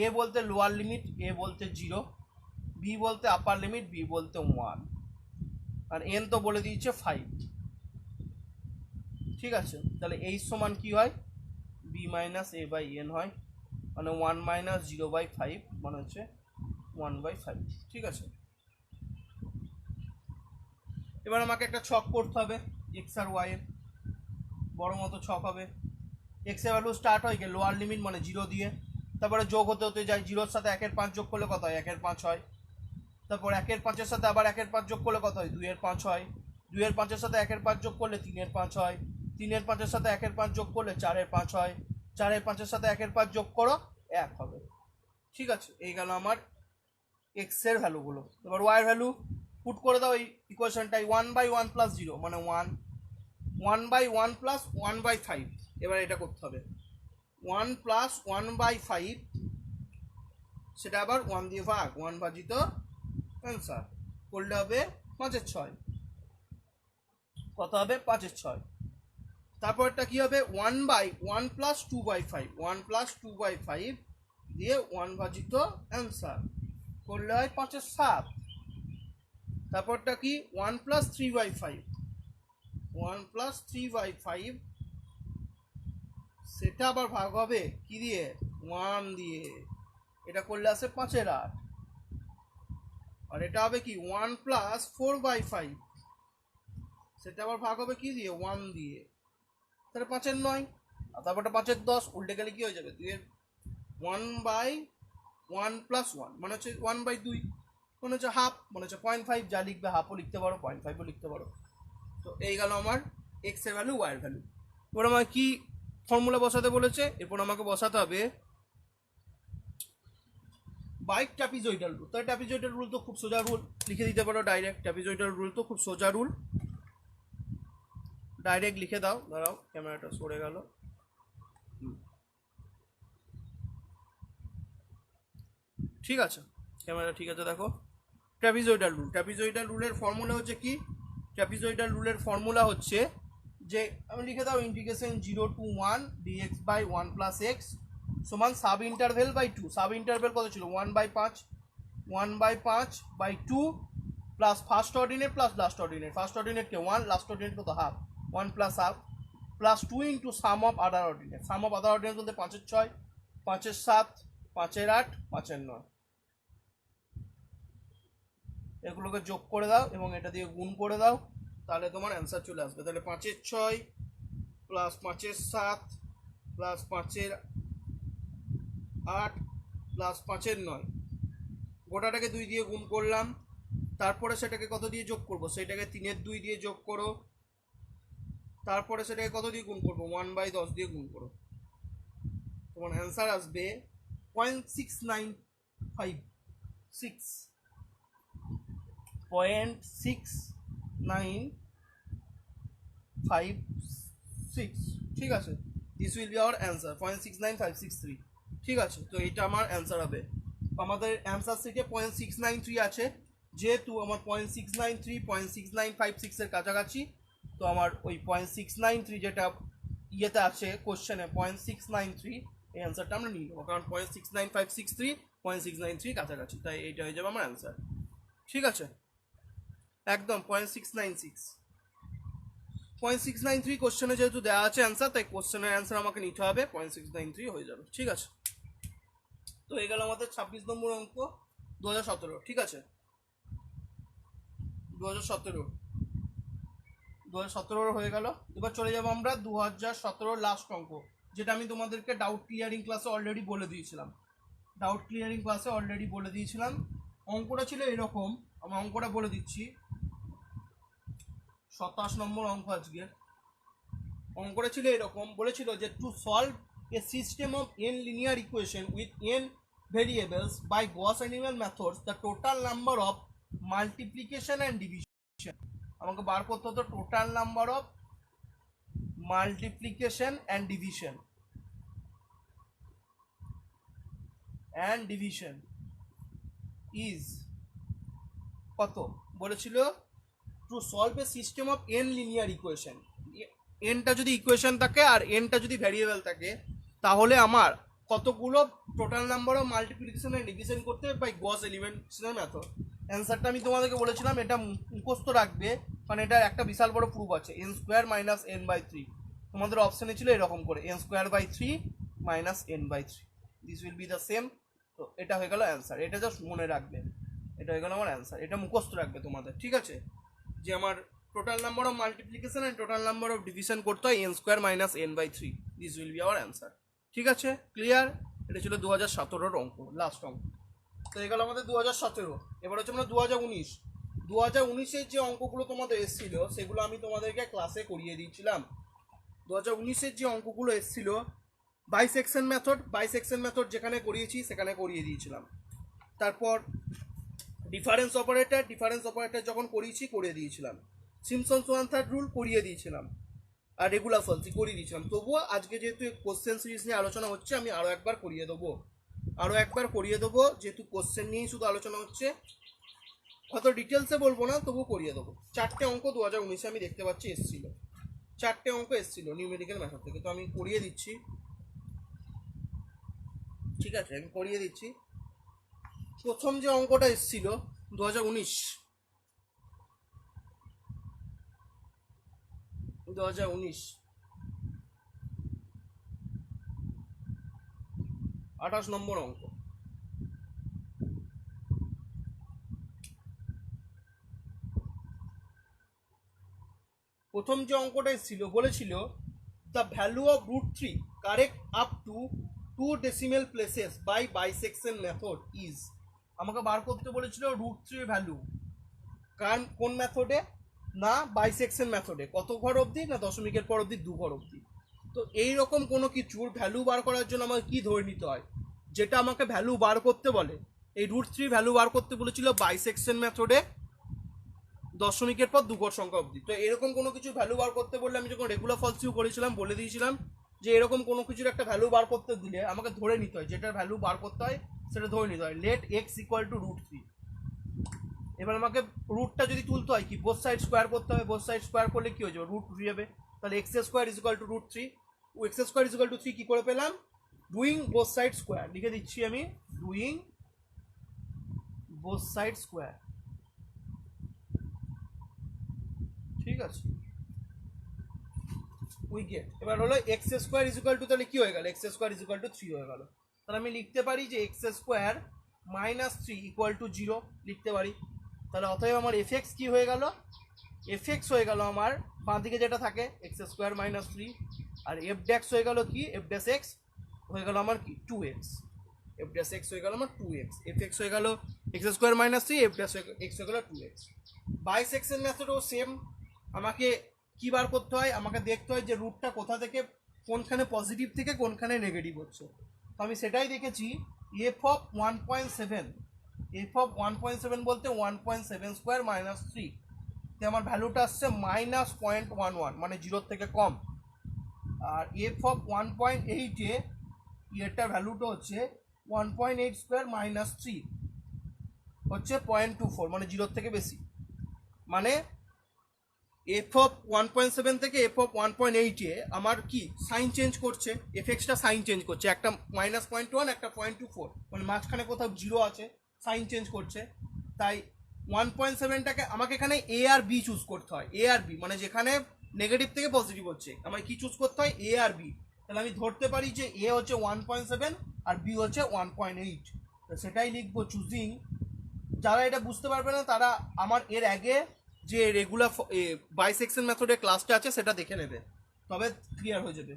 Speaker 1: এ বলতে লোয়ার লিমিট, এ বলতে 0, বি বলতে আপার লিমিট, বি বলতে 1, আর এন তো বলে দিয়েছে 5। ঠিক আছে, তাহলে এই সমান কি হয়? B minus a by n হয়, মানে 1 মাইনাস 0/5, মানে হচ্ছে 1/5। ঠিক আছে, এবার আমাকে একটা ছক করতে হবে এক্স আর ওয়াই এর, বড় মতো ছক হবে। এক্স এর ভ্যালু স্টার্ট হয় গিয়ে লোয়ার লিমিট মানে 0 দিয়ে, তারপরে যোগ হতে হতে যায়, 0-র সাথে 1-এর 5 যোগ করলে কত হয়? 1-এর 5 হয়। তারপর 1-এর 5-এর সাথে আবার 1-এর 5 যোগ করলে কত হয়? 2-এর 5 হয়। 2-এর 5-এর সাথে 1-এর 5 যোগ করলে 3-এর 5 হয়। 3-এর 5-এর সাথে 1-এর 5 যোগ করলে 4-এর 5 হয়। 4-এর 5-এর সাথে 1-এর 5 যোগ করো, 1 হবে। ঠিক আছে, এই গেল আমার এক্স এর ভ্যালুগুলো। এবার ওয়াই এর ভ্যালু পুট করে দাও এই ইকুয়েশনটাই, 1/1 প্লাস 0 মানে 1, 1/1 প্লাস 1/5। এবার এটা করতে হবে 1 প্লাস 1/5, সেটা আবার 1 দিয়ে ভাগ, 1 ভাজিত অ্যান্সার করলে হবে 5/6। কত হবে? 5/6। তারপরটা কি হবে? 1/1 প্লাস 2/5, 1 প্লাস 2/5 দিয়ে 1 ভাজিত অ্যান্সার করলে হয় 5/7। তারপরটা কি? 1 প্লাস 3/5, 1 প্লাস 3/5, সেটা আবার ভাগ হবে কি দিয়ে? 1 দিয়ে। এটা করলে আসে 5/8। আর এটা হবে কি 1+4/5, সেটা আবার ভাগ হবে কি দিয়ে 1 দিয়ে, তাহলে 5-এর 9, আর তারপরটা 5-এর 10, উল্টে গেলে কি হয়ে যাবে 2-এর 1/1+1 মানে হচ্ছে 1/2, মানে হচ্ছে হাফ, মানে হচ্ছে 0.5, যা লিখবে হাফও লিখতে পারো 0.5ও লিখতে পারো। তো এই গেল আমার এক্স এর ভ্যালু, ওয়াই এর ভ্যালু। এবার আমার কি ফর্মুলা বসাতে বলেছে, এরপর আমাকে বসাতে হবে বাই ট্র্যাপিজয়েডাল রুল। তাই ট্র্যাপিজয়েডাল রুল তো খুব সোজা রুল, লিখে দিতে পারো ডাইরেক্ট। ট্র্যাপিজয়েডাল রুল তো খুব সোজা রুল, ডাইরেক্ট লিখে দাও। দাঁড়াও, ক্যামেরাটা সরে গেল। ঠিক আছে, ক্যামেরা ঠিক আছে, দেখো ট্র্যাপিজয়েডাল রুল। ট্র্যাপিজয়েডাল রুলের ফর্মুলা হচ্ছে কি, ট্র্যাপিজয়েডাল রুলের ফর্মুলা হচ্ছে যে আমি লিখে দাও ইন্টিগ্রেশন 0 to 1 dx/1 + x সমান sub interval by 2। Sub interval কত ছিল 1/5, 1/5/2 plus first ordinate plus last ordinate. First ordinate কে 1, লাস্ট অর্ডিনেট কত half, 1 + half plus 2 into sum of other ordinate. Sum of other ordinate বলতে 5-এর 6, 5-এর 7, 5-এর 8, 5-এর 9, এগুলোকে যোগ করে দাও এবং এটা দিয়ে গুণ করে দাও, তাহলে তোমার অ্যান্সার চলে আসবে। তাহলে 5-এর 6 প্লাস 5-এর 7 প্লাস 5-এর 8 প্লাস 5-এর 9, গোটাটাকে 2 দিয়ে গুণ করলাম, তারপরে সেটাকে কত দিয়ে যোগ করব, সেটাকে 3-এর 2 দিয়ে যোগ করো, তারপরে সেটাকে কত দিয়ে গুণ করবো 1/10 দিয়ে গুণ করো, তোমার অ্যান্সার আসবে 0.6956, 0.6956, ঠিক আছে। This will be our answer 0.69563, ঠিক আছে। তো এইটা আমার অ্যান্সার হবে। আমাদের অ্যান্সার থেকে 0.693 আছে, যেহেতু আমার 0.693 0.6956 এর কাছাকাছি, তো আমার ওই 0.693 যেটা ইয়েতে আছে কোশ্চেনে 0.693, এই অ্যান্সারটা আমরা নিয়ে নেবো, কারণ 0.69563 0.693 কাছাকাছি, তাই এইটা হয়ে যাবে আমার অ্যান্সার, ঠিক আছে। একদম 0.696, 0.693 কোশ্চেনে যেহেতু দেওয়া আছে অ্যান্সার, তাই কোশ্চেনের অ্যান্সার আমাকে নিতে হবে 0.693 হয়ে যাবে, ঠিক আছে। তো এই গেল আমাদের 26 নম্বর অঙ্ক 2017, ঠিক আছে। 2017 হয়ে গেল। এবার চলে যাবো আমরা 2017 লাস্ট অঙ্ক, যেটা আমি তোমাদেরকে ডাউট ক্লিয়ারিং ক্লাসে অলরেডি বলে দিয়েছিলাম। অঙ্কটা ছিল এরকম, আমি অঙ্কটা বলে দিচ্ছি। 27 নম্বর অঙ্ক আজকের। অঙ্কটা ছিল এরকম, বলেছিল যে to solve a system of n linear equation with n variables by Gauss elimination methods the total number of multiplication and division. আমাকে বার করতে হতো total number of multiplication and division is কত, বলেছিল to solve a system of n linear equation. nটা যদি equation থাকে আর nটা যদি ভ্যারিয়েবল থাকে, তাহলে আমার কতগুলো total number of multiplication and division করতে হবে বাই গস এলিমিনেশন মেথড। অ্যান্সারটা আমি তোমাদেরকে বলেছিলাম এটা মুখস্থ রাখবে, কারণ এটার একটা বিশাল বড় প্রুফ আছে, n² - n/3। তোমাদের অপশনে ছিল এরকম করে n²/3 - n/3, this will B the same. তো এটা হয়ে গেল অ্যান্সার, এটা জাস্ট মনে রাখবে, এটা হয়ে গেল আমার অ্যান্সার, এটা মুখস্থ রাখবে তোমাদের, ঠিক আছে। যে আমার total number of multiplication and total number of division করতে হয় n² - n/3, this will be our answer, ঠিক আছে, ক্লিয়ার। এটা ছিল 2017 অঙ্ক, লাস্ট অঙ্ক। তো এই গেল আমাদের 2017। এবার হচ্ছে আমরা 2019 যে অঙ্কগুলো তোমাদের এসেছিল সেগুলো আমি তোমাদেরকে ক্লাসে করিয়ে দিয়েছিলাম। 2019 যে অঙ্কগুলো এসেছিল বাইসেকশন মেথড যেখানে করিয়েছি সেখানে করিয়ে দিয়েছিলাম। তারপর ডিফারেন্স অপারেটর যখন করিয়ে দিয়েছিলাম। সিম্পসন্স 1/3 রুল করিয়ে দিয়েছিলাম, আর রেগুলার ফলসি করিয়ে দিয়েছিলাম। তবুও আজকে যেহেতু কোশ্চেন সিরিজ নিয়ে আলোচনা হচ্ছে, আমি আরও একবার করিয়ে দেবো, যেহেতু কোশ্চেন নিয়েই শুধু আলোচনা হচ্ছে, অত ডিটেলসে বলবো না, তবু করিয়ে দেবো। 4টে অঙ্ক 2019 আমি দেখতে পাচ্ছি এসেছিল, 4টে অঙ্ক এসেছিল নিউমেরিক্যাল মেথড থেকে। তো আমি করিয়ে দিচ্ছি, ঠিক আছে, আমি করিয়ে দিচ্ছি। প্রথম যে অঙ্কটা এসেছিল 2019, 28 নম্বর অঙ্ক। প্রথম যে অঙ্কটা ছিল বলেছিল the value of √3 correct up to 2 decimal places by bisection method is. আমাকে বার করতে বলেছিল √3 ভ্যালু কোন মেথডে, না বাইসেকশন মেথডে, কত ঘর অবধি, না দশমিকের পর অবধি 2 ঘর অবধি। তো এইরকম কোনো কিছুর ভ্যালু বার করার জন্য আমাকে কি ধরে নিতে হয়, যেটা আমাকে ভ্যালু বার করতে বলে, এই √3 ভ্যালু বার করতে বলেছিল বাইসেকশন মেথডে দশমিকের পর 2 ঘর সংখ্যা অবধি। তো এরকম কোনো কিছু ভ্যালু বার করতে বললে আমি যখন রেগুলার ফলসিউ করেছিলাম বলে দিয়েছিলাম যে এরকম কোনো কিছুর একটা ভ্যালু বার করতে দিলে আমাকে ধরে নিতে হয়, যেটার ভ্যালু বার করতে হয় সেটা ধরে নিতে হয় লেট এক্স ইকুয়াল টু √3। এবার আমাকে রুটটা যদি তুলতে হয় কি বোথ সাইড স্কোয়ার করতে হবে, বোথ সাইড স্কোয়ার করলে কি হয়ে যাবে √3 হবে। তাহলে x square is equal to √3, x square is equal to 3 কি করে পেলাম, ডুইং বোথ সাইড স্কোয়ার, লিখে দিচ্ছি আমি ডুইং বোথ সাইড স্কোয়ার। ঠিক আছে, উই গেট। এবার হলো x square is equal two, তাহলে কি হয়ে গেল, x square is equal to 3 হয়ে গেল। তাহলে আমি লিখতে পারি যে এক্স স্কোয়ার -3 ইকুয়াল টু 0 লিখতে পারি। তাহলে অতএব আমার এফ এক্স কি হয়ে গেল, এফ এক্স হয়ে গেল আমার বাঁ দিকে যেটা থাকে এক্স স্কোয়ার -3, আর এফ ড্যাক্স হয়ে গেল কি, এফ ড্যাশ এক্স হয়ে গেল আমার কি 2x, এফ ড্যাশ এক্স হয়ে গেল আমার 2x, এফ এক্স হয়ে গেল x square -3, F dash x হয়ে গেল 2x। বাইসেকশন মেথডও সেম, আমাকে কি বার করতে হয়, আমাকে দেখতে হয় যে রুটটা কোথা থেকে কোনখানে পজিটিভ থেকে কোনখানে নেগেটিভ হচ্ছে। তো আমি সেটাই দেখেছি এফ অফ 1.7, এফ অফ 1.7 বলতে 1.7 স্কোয়ার -3, তো আমার ভ্যালুটা আসছে -0.11 মানে 0 থেকে কম। আর এফ অফ 1.8 এটার ভ্যালুটা হচ্ছে 1.8 স্কোয়ার -3 হচ্ছে 0.24 মানে 0 থেকে বেশি। মানে এফ অফ 1.7 থেকে এফ অফ 1.8 আমার কি সাইন চেঞ্জ করছে, এফ এক্সটা সাইন চেঞ্জ করছে, একটা -0.1 একটা 0.24 মানে মাঝখানে কোথাও 0 আছে, সাইন চেঞ্জ করছে। তাই 1.7টাকে আমাকে এখানে এ আর বি চুজ করতে হয়, এ আর বি মানে যেখানে নেগেটিভ থেকে পজিটিভ হচ্ছে আমাকে কি চুজ করতে হয়, এ আর বি। তাহলে আমি ধরতে পারি যে এ হচ্ছে 1.7 আর বি হচ্ছে 1.8, তো সেটাই লিখবো চুজিং। যারা এটা বুঝতে পারবে না তারা আমার এর আগে যে রেগুলার বাইসেকশন মেথডের ক্লাসটা আছে সেটা দেখে নেবে, তবে ক্লিয়ার হয়ে যাবে।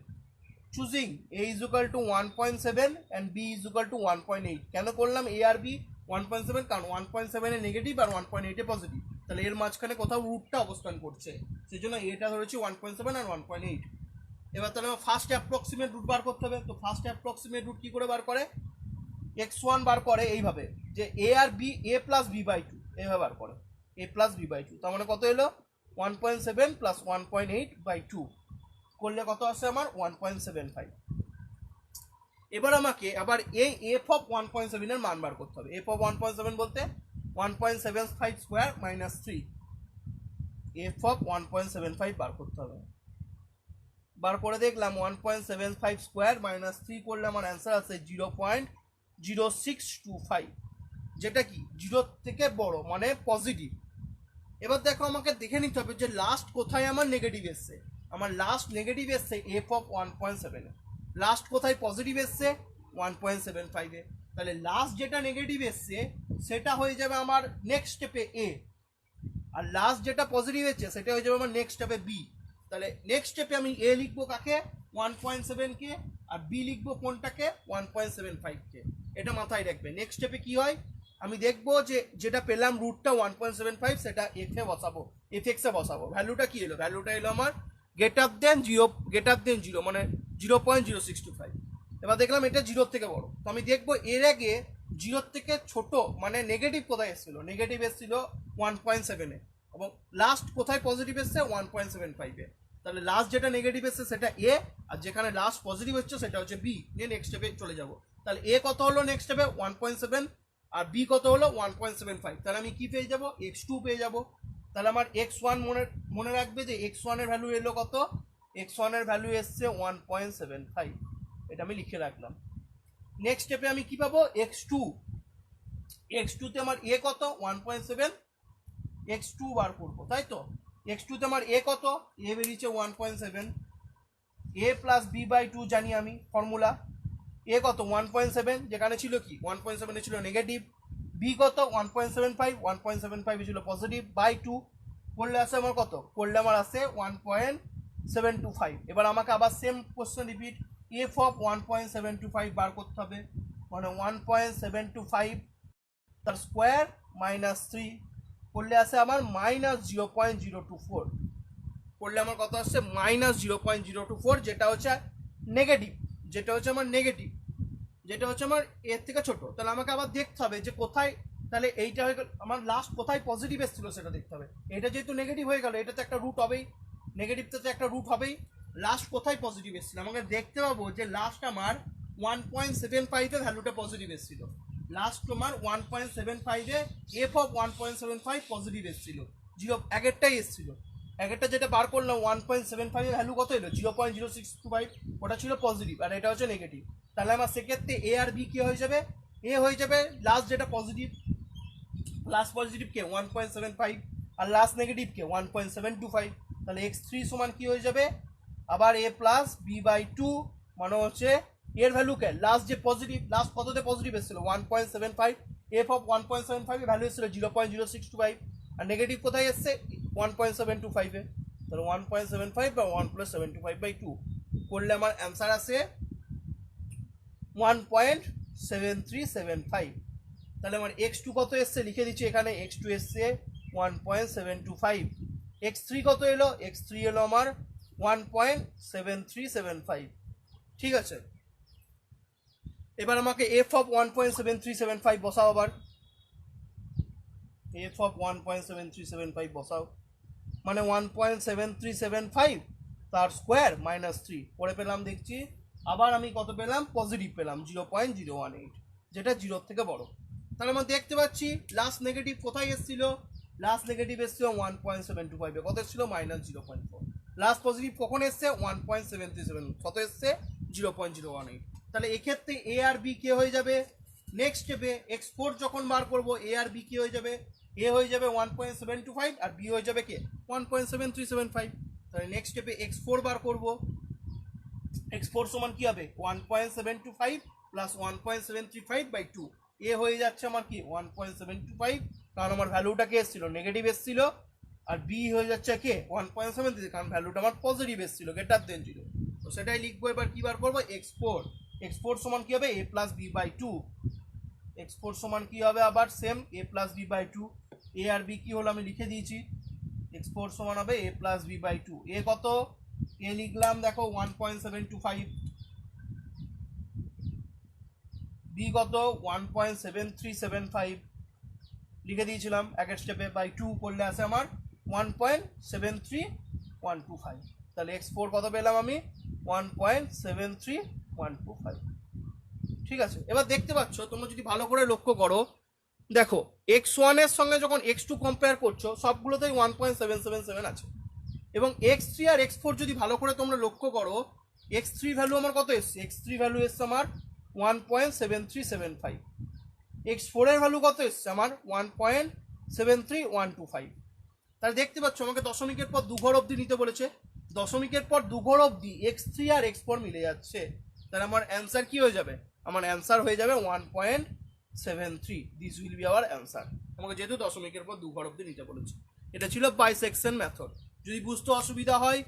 Speaker 1: Choosing a is equal to 1.7 and b is equal to 1.8। কেন করলাম এ আর বি 1.7, কারণ 1.7 এ নেগেটিভ আর 1.8 এ পজিটিভ, তাহলে এর মাঝখানে কোথাও রুটটা অবস্থান করছে, সেই জন্য এটা ধরেছি 1.7 আর 1.8। এবার তাহলে আমার ফার্স্ট অ্যাপ্রক্সিমেট রুট বার করতে হবে। তো ফার্স্ট অ্যাপ্রক্সিমেট রুট কি করে বার করে, x1 বার করে এইভাবে যে এ আর B A plus B by 2 এইভাবে বার করে, এ প্লাস বি বাই 2, তার মানে কত এলো 1.7 প্লাস 1.8 বাই 2 করলে কত আসে আমার 1.75। এবার আমাকে আবার এই এফ অফ 1.7 এর মান বার করতে হবে। এফ অফ 1.7 বলতে 1.75 স্কোয়ার -3, এফ অফ 1.75 বার করতে হবে। বার করে দেখলাম 1.75 স্কোয়ার -3 করলে আমার অ্যান্সার আছে 0.0625, যেটা কি 0 থেকে বড় মানে পজিটিভ। এবার দেখো আমাকে দেখে নিতে হবে যে লাস্ট কোথায় আমার নেগেটিভ এসছে, আমার লাস্ট নেগেটিভ এসছে এফ অফ 1.7 এ, লাস্ট কোথায় পজিটিভ এসছে 1.75 এ, তাহলে লাস্ট যেটা নেগেটিভ এসছে সেটা হয়ে যাবে আমার নেক্সট স্টেপে এ, আর লাস্ট যেটা পজিটিভ এসছে সেটা হয়ে যাবে আমার নেক্সট স্টেপে বি। তাহলে নেক্সট স্টেপে আমি এ লিখবো কাকে 1.7 কে, আর বি লিখবো কোনটাকে 1.75 কে, এটা মাথায় রাখবে। নেক্সট স্টেপে কি হয় আমি দেখবো যে যেটা পেলাম রুটটা 1.75 সেটা এফ এ বসাবো, এফ এক্স এ বসাবো। ভ্যালুটা কি এলো, ভ্যালুটা এলো আমার গ্রেটার দেন 0 মানে 0.0625। এবার দেখলাম এটা 0 থেকে বড়, তো আমি দেখবো এর আগে 0 থেকে ছোট মানে নেগেটিভ কোথায় এসেছিল, নেগেটিভ এসেছিল 1.7 এ, এবং লাস্ট কোথায় পজিটিভ এসছে 1.75 এ। তাহলে লাস্ট যেটা নেগেটিভ এসছে সেটা এ, আর যেখানে লাস্ট পজিটিভ হচ্ছে সেটা হচ্ছে বি। নিয়ে নেক্সট স্টেপে চলে যাব। তাহলে এ কত হলো নেক্সট স্টেপে 1.7, আর বি কত হলো 1.75, তাহলে আমি কি পেয়ে যাব x2 পেয়ে যাব। তাহলে আমার x1 মনে রাখবে যে x1 এর ভ্যালু এলো কত, x1 এর ভ্যালু এসছে 1.75, এটা আমি লিখে রাখলাম। নেক্সট স্টেপে আমি কি পাবো x2, x2 তে আমার এ কত 1.7, x2 বার করবো তাই তো। x2 তে আমার এ কত, এ বেরিয়েছে 1.7, এ প্লাস বি বাই 2 জানি আমি ফর্মুলা, এ কত 1.7 যেখানে ছিল কি 1.7 এ ছিল নেগেটিভ, বি কত 1.75 ছিল পজিটিভ বাই 2, করলে আসে আমার কত, করলে আমার আসে 1.725। এবার আমাকে আবার same question repeat, F of 1.725 বার করতে হবে, মানে 1.725 তার স্কোয়ার মাইনাস 3 করলে আসে আমার -0.024, করলে আমার কত আসছে -0.024, যেটা হচ্ছে নেগেটিভ, যেটা হচ্ছে আমার নেগেটিভ, যেটা হচ্ছে আমার এর থেকে ছোট। তাহলে আমাকে আবার দেখতে হবে যে কোথায়, তাহলে এইটা হয়ে গেল আমার লাস্ট কোথায় পজিটিভ এসেছিল সেটা দেখতে হবে। এটা যেহেতু নেগেটিভ হয়ে গেল, এটা তো একটা রুট হবেই, নেগেটিভটা তো একটা রুট হবেই, লাস্ট কোথায় পজিটিভ এসেছিল আমাকে দেখতে পাবো যে লাস্ট আমার 1.75 এর ভ্যালুটা পজিটিভ এসেছিল, লাস্ট তোমার 1.75 এ এফ অফ 1.75 পজিটিভ এসেছিল, জিরো আগেরটাই এসেছিল, আগেরটা যেটা বার করলাম 1.75 এর ভ্যালু কত এলো 0.0625, ওটা ছিল পজিটিভ আর এটা হচ্ছে নেগেটিভ। তাহলে আমার সেক্ষেত্রে এ আর বি কি হয়ে যাবে, এ হয়ে যাবে লাস্ট যেটা পজিটিভ, লাস্ট পজিটিভ কে 1.75 আর লাস্ট নেগেটিভ কে 1.725, তাহলে x3 সমান কি হয়ে যাবে আবার a প্লাস বি বাই 2, মানে হচ্ছে এর ভ্যালু কে লাস্ট যে পজিটিভ, লাস্ট কততে পজিটিভ এসেছিল 1.75, এফ অফ 1.75 এর ভ্যালু এসেছিল 0.0625 আর নেগেটিভ কোথায় এসছে 1.725 এ, তাহলে 1.75 বা 1+725/2 করলে আমার অ্যান্সার আসে 1.7375। তাহলে আমার x2 কত এসছে লিখে দিচ্ছি এখানে, x2 এসছে 1.725, x3 কত এলো, x3 এলো আমার 1.7375। ঠিক আছে, এবার আমাকে f অফ 1.7375 বসাও, আবার f অফ 1.7375 বসাও, মানে 1.7375 তার স্কোয়ার মাইনাস 3 পরে পেলাম, দেখছি আবার আমি কত পেলাম পজিটিভ পেলাম 0.018, যেটা 0 থেকে বড়। তাহলে আমরা দেখতে পাচ্ছি লাস্ট নেগেটিভ কোথায় এসেছিল, লাস্ট নেগেটিভ এসেছিল 1.725 কত এসেছিল -0.4, লাস্ট পজিটিভ কখন এসছে 1.737 কত এসছে 0.018। তাহলে এক্ষেত্রে এ আর বি কে হয়ে যাবে, নেক্সট স্টেপে x4 যখন বার করবো এ আর বি কি হয়ে যাবে, এ হয়ে যাবে 1.725 আর বি হয়ে যাবে কে 1.7375। তাহলে নেক্সট স্টেপে x4 বার করবো, x4 সমান কি হবে 1.725 প্লাস 1.735/2, এ হয়ে যাচ্ছে আমার কি 1.725, কারণ আমার ভ্যালুটা কে এসেছিল নেগেটিভ এসেছিল, আর বি হয়ে যাচ্ছে কে 1.73 কারণ ভ্যালুটা আমার পজিটিভ এসেছিল গ্রেটার দেন 0, তো সেটাই লিখবো। এবার কি বার করবো x4, x4 সমান কি হবে a plus B by 2, x4 সমান কি হবে আবার same a plus B by 2, a আর বি কি হলো আমি লিখে দিয়েছি, x4 সমান হবে a plus B by 2, a কত এ লিখলাম দেখো 1.725, বি কত 1.7375 লিখে দিয়েছিলাম আগের স্টেপে, বাই 2 করলে আসে আমার 1.73125। তাহলে x4 কত পেলাম আমি 1.73125। ঠিক আছে, এবার দেখতে পাচ্ছ তোমরা যদি ভালো করে লক্ষ্য করো, দেখো x1 এর সঙ্গে যখন x2 কম্পেয়ার করছো সবগুলোতেই 1.777 আছে, এবং x3 আর x4 যদি ভালো করে তোমরা লক্ষ্য করো, x3 ভ্যালু আমার কত এসছে, x3 ভ্যালু এসছে আমার 1.7375, x4 এর ভ্যালু কত এসছে আমার 1.73125। তাহলে দেখতে পাচ্ছ আমাকে দশমিকের পর দু ঘর অবধি নিতে বলেছে, দশমিকের পর দু ঘর অবধি x3 আর x4 মিলে যাচ্ছে, তাহলে আমার অ্যান্সার কি হয়ে যাবে, আমার অ্যান্সার হয়ে যাবে 1.73, this will be our answer. আমাকে যেহেতু দশমিকের পর দু ঘর অবধি নিতে বলেছে, এটা ছিল বাইসেকশন মেথড। যদি বুঝতে অসুবিধা হয়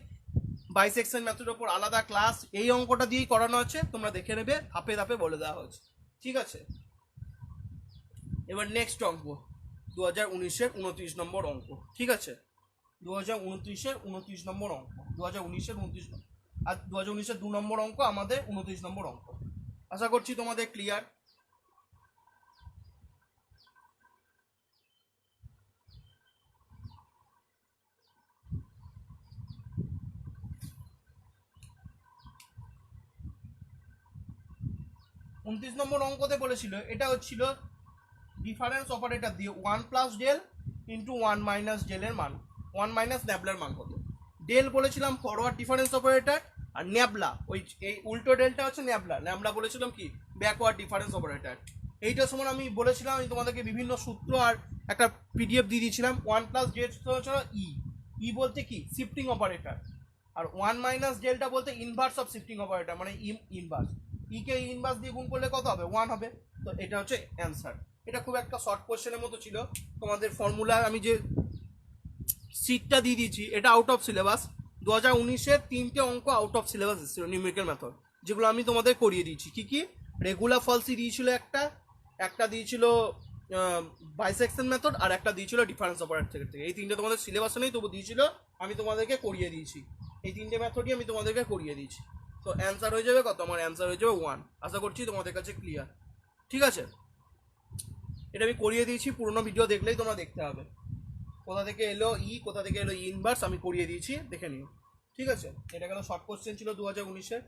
Speaker 1: বাইসেকশন মেথডের ওপর আলাদা ক্লাস এই অঙ্কটা দিয়েই করানো আছে, তোমরা দেখে নেবে, ধাপে ধাপে বলে দেওয়া হয়েছে। ঠিক আছে, এবার নেক্সট অঙ্ক 2019-এর 29 নম্বর অঙ্ক। ঠিক আছে, 2029-এর 29 নম্বর অঙ্ক, 2019-এর 29 আর 2019-এর 2 নম্বর অঙ্ক, আমাদের 29 নম্বর অঙ্ক। আশা করছি তোমাদের ক্লিয়ার। উনত্রিশ নম্বর অঙ্কতে বলেছিল এটা হচ্ছিল ডিফারেন্স অপারেটর দিয়ে 1 প্লাস ডেল ইন্টু 1 মাইনাস ডেলের মান, 1 মাইনাস ন্যাবলার মান কত। ডেল বলেছিলাম ফরওয়ার্ড ডিফারেন্স অপারেটর, আর ন্যাবলা ওই এই উল্টো ডেলটা হচ্ছে ন্যাবলা, ন্যাবলা বলেছিলাম কি ব্যাকওয়ার্ড ডিফারেন্স অপারেটর। এইটার সময় আমি বলেছিলাম, আমি তোমাদেরকে বিভিন্ন সূত্র আর একটা পিডিএফ দিয়ে দিয়েছিলাম। 1 প্লাস ডেল হচ্ছে ই বলতে কি শিফটিং অপারেটর, আর 1 মাইনাস ডেলটা বলতে ইনভার্স অফ শিফটিং অপারেটর, মানে ইনভার্স, ই কে ইনভার্স দিয়ে গুণ করলে কত হবে 1 হবে। তো এটা হচ্ছে অ্যান্সার। এটা খুব একটা শর্ট কোশ্চেনের মতো ছিল, তোমাদের ফর্মুলা আমি যে সিটটা দিয়ে দিয়েছি, এটা আউট অফ সিলেবাস। 2019-এর 3টে অঙ্ক আউট অফ সিলেবাস এসেছিল নিউমেরিক্যাল মেথড, যেগুলো আমি তোমাদের করিয়ে দিয়েছি। কি কি? রেগুলার ফলসি দিয়েছিল একটা দিয়েছিল বাইসেকশন মেথড, আর একটা দিয়েছিল ডিফারেন্স অপারেটর থেকে। এই 3টে তোমাদের সিলেবাসে নেই, তবু দিয়েছিল, আমি তোমাদেরকে করিয়ে দিয়েছি। এই 3টে মেথডই আমি তোমাদেরকে করিয়ে দিয়েছি। তো অ্যান্সার হয়ে যাবে কত? আমার অ্যান্সার হয়ে যাবে 1। আশা করছি তোমাদের কাছে ক্লিয়ার, ঠিক আছে? এটা আমি করিয়ে দিয়েছি, পুরোনো ভিডিও দেখলেই তোমরা দেখতে হবে কোথা থেকে এলো কোথা থেকে এলো ইনভার্স, আমি করিয়ে দিয়েছি, দেখে নিও, ঠিক আছে? এটা গেল শর্ট কোশ্চেন ছিল 2019-এর।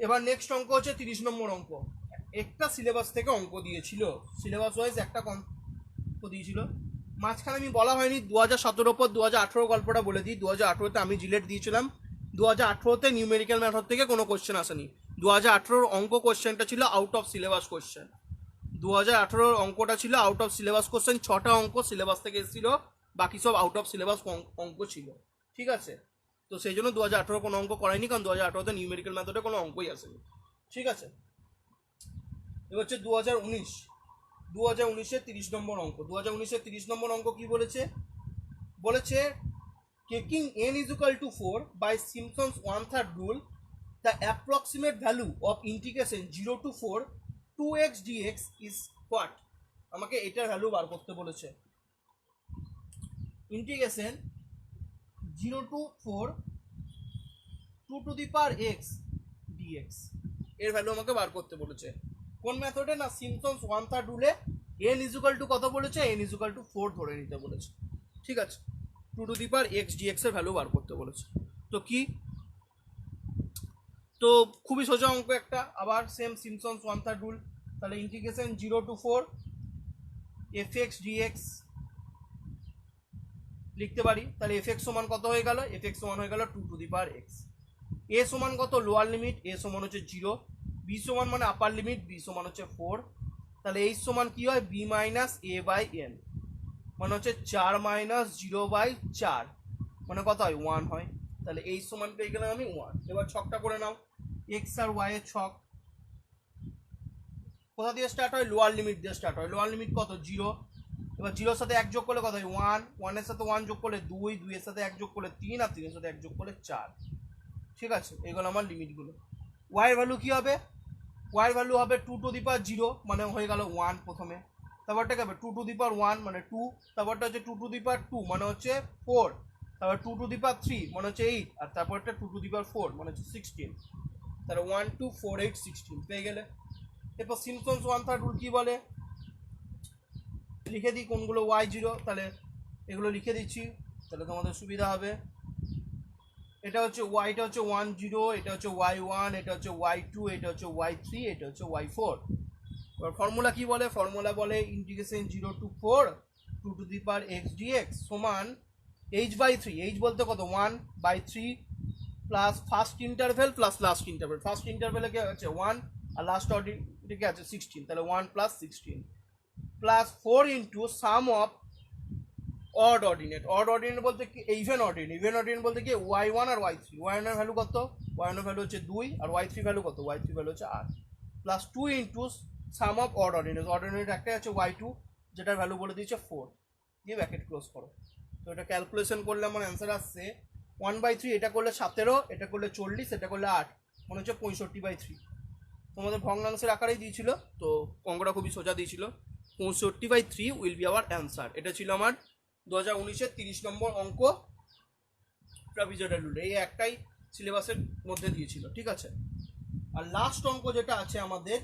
Speaker 1: এবার নেক্সট অঙ্ক হচ্ছে 30 নম্বর অঙ্ক। একটা সিলেবাস থেকে অঙ্ক দিয়েছিল, সিলেবাস ওয়াইজ একটা অঙ্ক দিয়েছিল। মাঝখানে আমি বলা হয়নি 2017 পর 2018 গল্পটা বলে দিই। 2018-তে আমি জিলেট দিয়েছিলাম, 2018-তে নিউমেরিক্যাল মেথড থেকে কোনো কোশ্চেন আসেনি। 2018-র অঙ্ক কোশ্চেনটা ছিল আউট অফ সিলেবাস কোশ্চেন। 2018-র অঙ্কটা ছিল আউট অফ সিলেবাস কোশ্চেন, 6টা অঙ্ক সিলেবাস থেকে এসেছিল, বাকি সব আউট অফ সিলেবাস অঙ্ক ছিল, ঠিক আছে? তো সেই জন্য 2018 কোনো অঙ্ক করায়নি, কারণ 2018-তে নিউমেরিক্যাল মেথডে কোনো অঙ্কই আসেনি, ঠিক আছে? এবার হচ্ছে 2019-এর 30 নম্বর অঙ্ক। 2019-এর 30 নম্বর অঙ্ক কি বলেছে? বলেছে taking n is equal to 4 by Simpson's 1/3 rule, the approximate value of integration 0 to 4 2x dx is what? আমাকে এটার ভ্যালু বার করতে বলেছে। Integration 0 to 4 2 to the power x dx এর ভ্যালু আমাকে বার করতে বলেছে। কোন মেথডে? না, Simpson's 1/3 রুলে n is equal to কত বলেছে? n is equal to 4 ধরে নিতে বলেছে, ঠিক আছে? 2 to the power x dx এর ভ্যালু বার করতে বলেছে। তো কি? তো খুবই সোজা অঙ্ক একটা, আবার সেম সিম্পসনস 1/3 রুল। তাহলে ইন্টিগ্রেশন 0 to 4 fx dx লিখতে পারি। তাহলে fx সমান কত হয়ে গেল? fx সমান হয়ে গেল 2 to the power x। a সমান কত? লোয়ার লিমিট, a সমান হচ্ছে 0। b সমান মানে আপার লিমিট, b সমান হচ্ছে 4। তাহলে h সমান কি হয়? b minus a by n, মানে হচ্ছে 4 মাইনাস 0/4, মানে কত হয়? 1 হয়। তাহলে h সমান পেয়ে গেলাম আমি 1। এবার ছকটা করে নাও, x আর y এর ছক। কোথা দিয়ে স্টার্ট হয়? লোয়ার লিমিট দিয়ে স্টার্ট হয়। লোয়ার লিমিট কত? 0। এবার 0-র সাথে 1 যোগ করলে কত হয়? 1। 1-এর সাথে 1 যোগ করলে 2, 2-এর সাথে 1 যোগ করলে 3, আর 3-এর সাথে 1 যোগ করলে 4, ঠিক আছে? এগুলো আমার লিমিটগুলো। y এর ভ্যালু কি হবে? y এর ভ্যালু হবে 2 to the power 0, মানে হয়ে গেল 1 প্রথমে। তারপরটা কি হবে? 2 to the power 1 মানে 2, তারপরটা হচ্ছে 2 to the power 2 মানে হচ্ছে 4, তারপর 2 to the power 3 মানে হচ্ছে 8, আর তারপরটা 2 to the power 4 মানে হচ্ছে 16। তাহলে 1 2 4 8 16 পেয়ে গেলে। এরপর সিম্পসনস 1/3 রুল কি বলে? লিখে দিই কোনগুলো y0, তাহলে এগুলো লিখে দিচ্ছি, তাহলে তোমাদের সুবিধা হবে। এটা হচ্ছে y-টা হচ্ছে 1 0, এটা হচ্ছে y1, এটা হচ্ছে y2, এটা হচ্ছে y3, এটা হচ্ছে y4। এবার ফর্মুলা কি বলে? ফর্মুলা বলে integration 0 to 4 2 to the power x dx সমান h/3, h বলতে কত? 1/3 plus first interval plus last interval. First ইন্টারভেলে কি আছে? 1, আর লাস্ট অর্ডিনে কি আছে? 16, তাহলে 1 plus 16 plus 4 into sum of odd ordinate. Odd ordinate বলতে কি? Even ordinate. ইভেন অর্ডিনেট বলতে কি? y1 আর y3। y1 এর ভ্যালু কত? y1 এর ভ্যালু হচ্ছে 2, আর y3 ভ্যালু কত? y3 ভ্যালু হচ্ছে 8, plus 2 into sum of odd ordinate. Ordinate একটাই আছে y2, যেটার ভ্যালু বলে দিয়েছে 4, দিয়ে ব্র্যাকেট ক্লোজ করো। তো এটা ক্যালকুলেশন করলে আমার অ্যান্সার আসছে 1/3, এটা করলে 17, এটা করলে 40, এটা করলে 8, মানে হচ্ছে 65/3। তোমাদের ভগ্নাংশের আকারেই দিয়েছিল, তো অঙ্কটা খুবই সোজা দিয়েছিল। 65/3 উইল বি আওয়ার অ্যান্সার। এটা ছিল আমার 2019-এর 30 নম্বর অঙ্ক ট্রাপিজয়েডাল রুল। এই একটাই সিলেবাসের মধ্যে দিয়েছিল, ঠিক আছে? আর লাস্ট অঙ্ক যেটা আছে আমাদের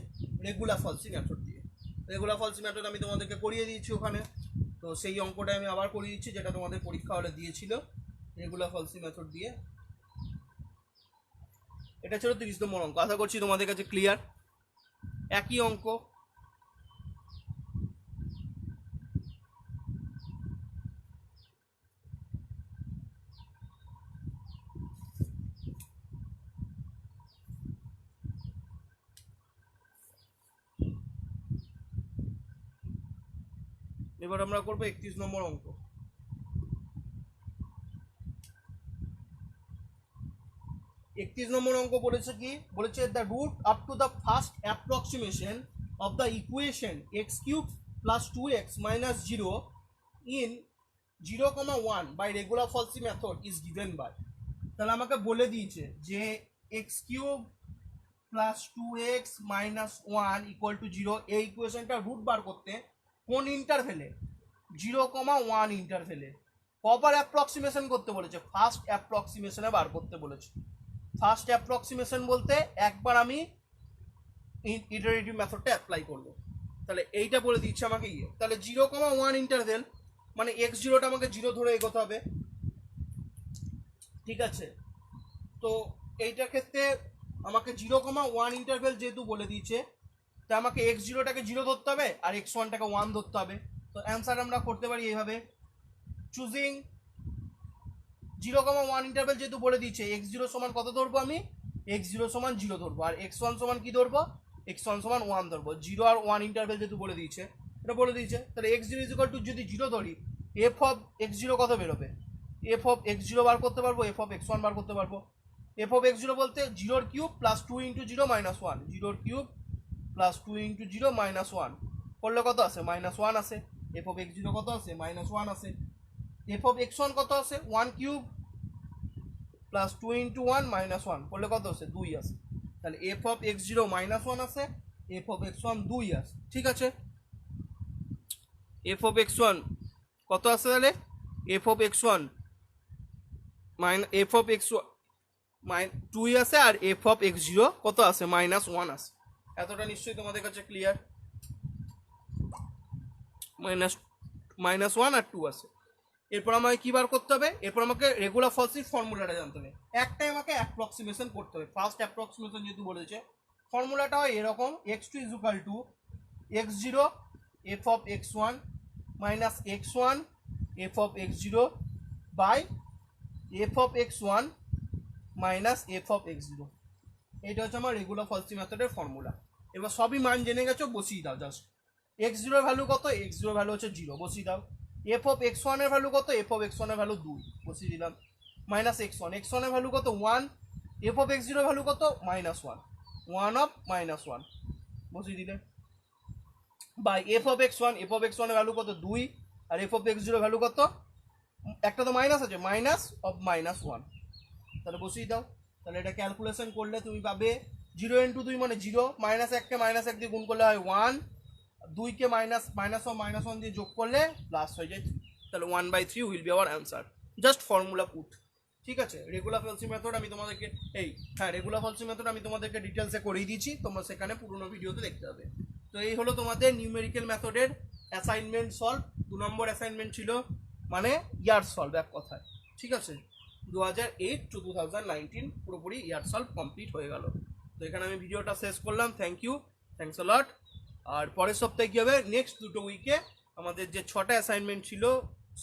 Speaker 1: রেগুলার ফলসি মেথড দিয়ে। রেগুলার ফলসি মেথড আমি তোমাদেরকে করিয়ে দিয়েছি ওখানে, তো সেই অঙ্কটা আমি আবার করিয়ে দিচ্ছি, যেটা তোমাদের পরীক্ষা হলে দিয়েছিল রেগুলার ফলসি মেথড দিয়ে। এটা ছিল 30 নম্বর অঙ্ক। আশা করছি তোমাদের কাছে ক্লিয়ার। একই অঙ্ক, এবার আমরা করবো 31 নম্বর অঙ্ক। 31 নম্বর অঙ্ক বলেছে কি? বলেছে the root up to the first approximation of the equation x³ + 2x - 0 in 0,1 by regular falsi method is given by, তাহলে আমাকে বলে দিয়েছে যে x cube plus 2x minus 1 equal to 0, এই ইকুয়েশনটা রুট বার করতে কোন ইন্টারভেলে, 0,1 ইন্টারভেলে কবার অ্যাপ্রক্সিমেশন করতে বলেছে, ফার্স্ট অ্যাপ্রক্সিমেশনে বার করতে বলেছে। ফার্স্ট অ্যাপ্রক্সিমেশন বলতে একবার আমি ইটারেটিভ মেথডটা অ্যাপ্লাই করবো, তাহলে এইটা বলে দিচ্ছে আমাকে তাহলে 0,1 ইন্টারভেল মানে এক্স জিরোটা আমাকে 0 ধরে এগোতে হবে, ঠিক আছে। তো এইটার ক্ষেত্রে আমাকে 0,1 ইন্টারভেল যেহেতু বলে দিয়েছে, তা আমাকে এক্স জিরোটাকে 0 ধরতে হবে আর এক্স ওয়ানটাকে 1 ধরতে হবে। তো অ্যান্সার আমরা করতে পারি এইভাবে, চুজিং 0,1 ইন্টারভেল যেহেতু বলে দিয়েছে, এক্স জিরো সমান কত ধরবো আমি, এক্স জিরো সমান 0 ধরবো, আর এক্স ওয়ান সমান কি ধরবো, এক্স ওয়ান সমান 1 ধরবো। 0 আর 1 ইন্টারভেল যেহেতু বলে দিয়েছে, এটা বলে দিয়েছে, তাহলে এক্স জিরো ইজিক্যাল টু যদি 0 ধরি, এফ অফ এক্স জিরো কত বেরোবে, এফ অফ এক্স জিরো বার করতে পারবো, এফ অফ এক্স ওয়ান বার করতে পারবো। এফ অফ এক্স জিরো বলতে 0 cube plus 2 into 0 minus 1, 0 cube plus 2 into 0 minus 1 করলে কত আসে, মাইনাস 1 আসে। এফ অফ এক্স জিরো কত আসে, মাইনাস 1 আসে। এফ অফ এক্স ওয়ান কত আসে, 1 কিউব প্লাস 2 ইন্টু 1 মাইনাস 1 করলে কত আসে, 2 আসে। তাহলে F of x zero minus 1 আসে, এফ অফ এক্স ওয়ান 2 আসে, ঠিক আছে। এফ অফ এক্স ওয়ান কত আসে তাহলে, F of x one f of x 2 আসে, আর এফ অফ এক্স জিরো কত আসে, মাইনাস 1 আসে। এতটা নিশ্চয়ই তোমাদের কাছে ক্লিয়ার, মাইনাস 1 আর 2 আসে। এরপর আমাকে কি বার করতে হবে, এরপর আমাকে রেগুলার ফলসির ফর্মুলাটা জানতে হবে। একটাই আমাকে অ্যাপ্রক্সিমেশন করতে হবে, ফার্স্ট অ্যাপ্রক্সিমেশন যেহেতু বলেছে, ফর্মুলাটা হয় এরকম, x two is equal to x zero f of x one minus x one f of x zero by f of x one minus f of x zero. এইটা হচ্ছে আমার রেগুলার ফলসি মেথডের formula. এবার সবই মান জেনে গেছো, বসিয়ে দাও জাস্ট। এক্স জিরোর ভ্যালু কত, এক্স জিরোর ভ্যালু হচ্ছে 0, বসিয়ে দাও। এফ অফ এক্স ওয়ানের ভ্যালু কত, এফ অফ এক্স ওয়ানের ভ্যালু 2, বসিয়ে দিলাম। মাইনাস এক্স ওয়ানের ভ্যালু কত 1, এফ অফ এক্স জিরোর ভ্যালু কত মাইনাস 1 অফ মাইনাস 1 বসিয়ে দিলে, বাই এফ অফ এক্স ওয়ানের ভ্যালু কত 2, আর এফ অফ এক্স জিরোর ভ্যালু কত, একটা তো মাইনাস আছে, মাইনাস অফ মাইনাস 1, তাহলে বসিয়ে দাও। তাহলে এটা ক্যালকুলেশন করলে তুমি পাবে 0 ইন্টু 2 মানে 0, মাইনাস 1কে মাইনাস 1 দিয়ে গুণ করলে হয় 1, 2কে মাইনাস অফ মাইনাস 1 দিয়ে যোগ করলে প্লাস হয়ে যায় 3, তাহলে 1/3 will be our answer. Just formula put, ঠিক আছে। রেগুলার ফলসি মেথড আমি তোমাদেরকে রেগুলার ফলসি মেথড আমি তোমাদেরকে ডিটেলসে করেই দিয়েছি, তোমরা সেখানে পুরোনো ভিডিওতে দেখতে হবে। তো এই হলো তোমাদের নিউমেরিক্যাল মেথডের অ্যাসাইনমেন্ট সলভ। 2 নম্বর অ্যাসাইনমেন্ট ছিল, মানে ইয়ার সলভ এক কথায়, ঠিক আছে। 2008 to 2019 পুরোপুরি ইয়ার সলভ কমপ্লিট হয়ে গেল। তো এখানে আমি ভিডিওটা শেষ করলাম। থ্যাংকস আ লট। আর পরের সপ্তাহে কী হবে, নেক্সট 2 উইকে আমাদের যে 6টা অ্যাসাইনমেন্ট ছিল,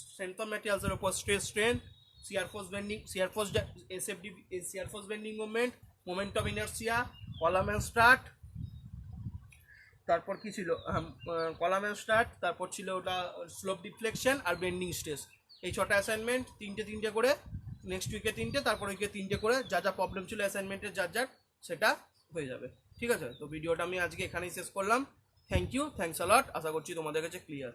Speaker 1: স্ট্রেংথ অফ ম্যাটেরিয়ালসের উপর stress strain, shear force bending movement, moment of inertia, column and start, তারপর কি ছিল, কলাম অ্যান্ড স্টার্ট, তারপর ছিল ওটা স্লোপ ডিফ্লেকশন আর বেন্ডিং স্ট্রেস। এই 6টা অ্যাসাইনমেন্ট, তিনটে করে, নেক্সট উইকে 3টে, তারপর উইকে 3টে করে, যা যা প্রবলেম ছিল অ্যাসাইনমেন্টের যার সেটা হয়ে যাবে, ঠিক আছে। তো ভিডিওটা আমি আজকে এখানেই শেষ করলাম। থ্যাংকস আ লট। আশা করছি তোমাদের কাছে ক্লিয়ার।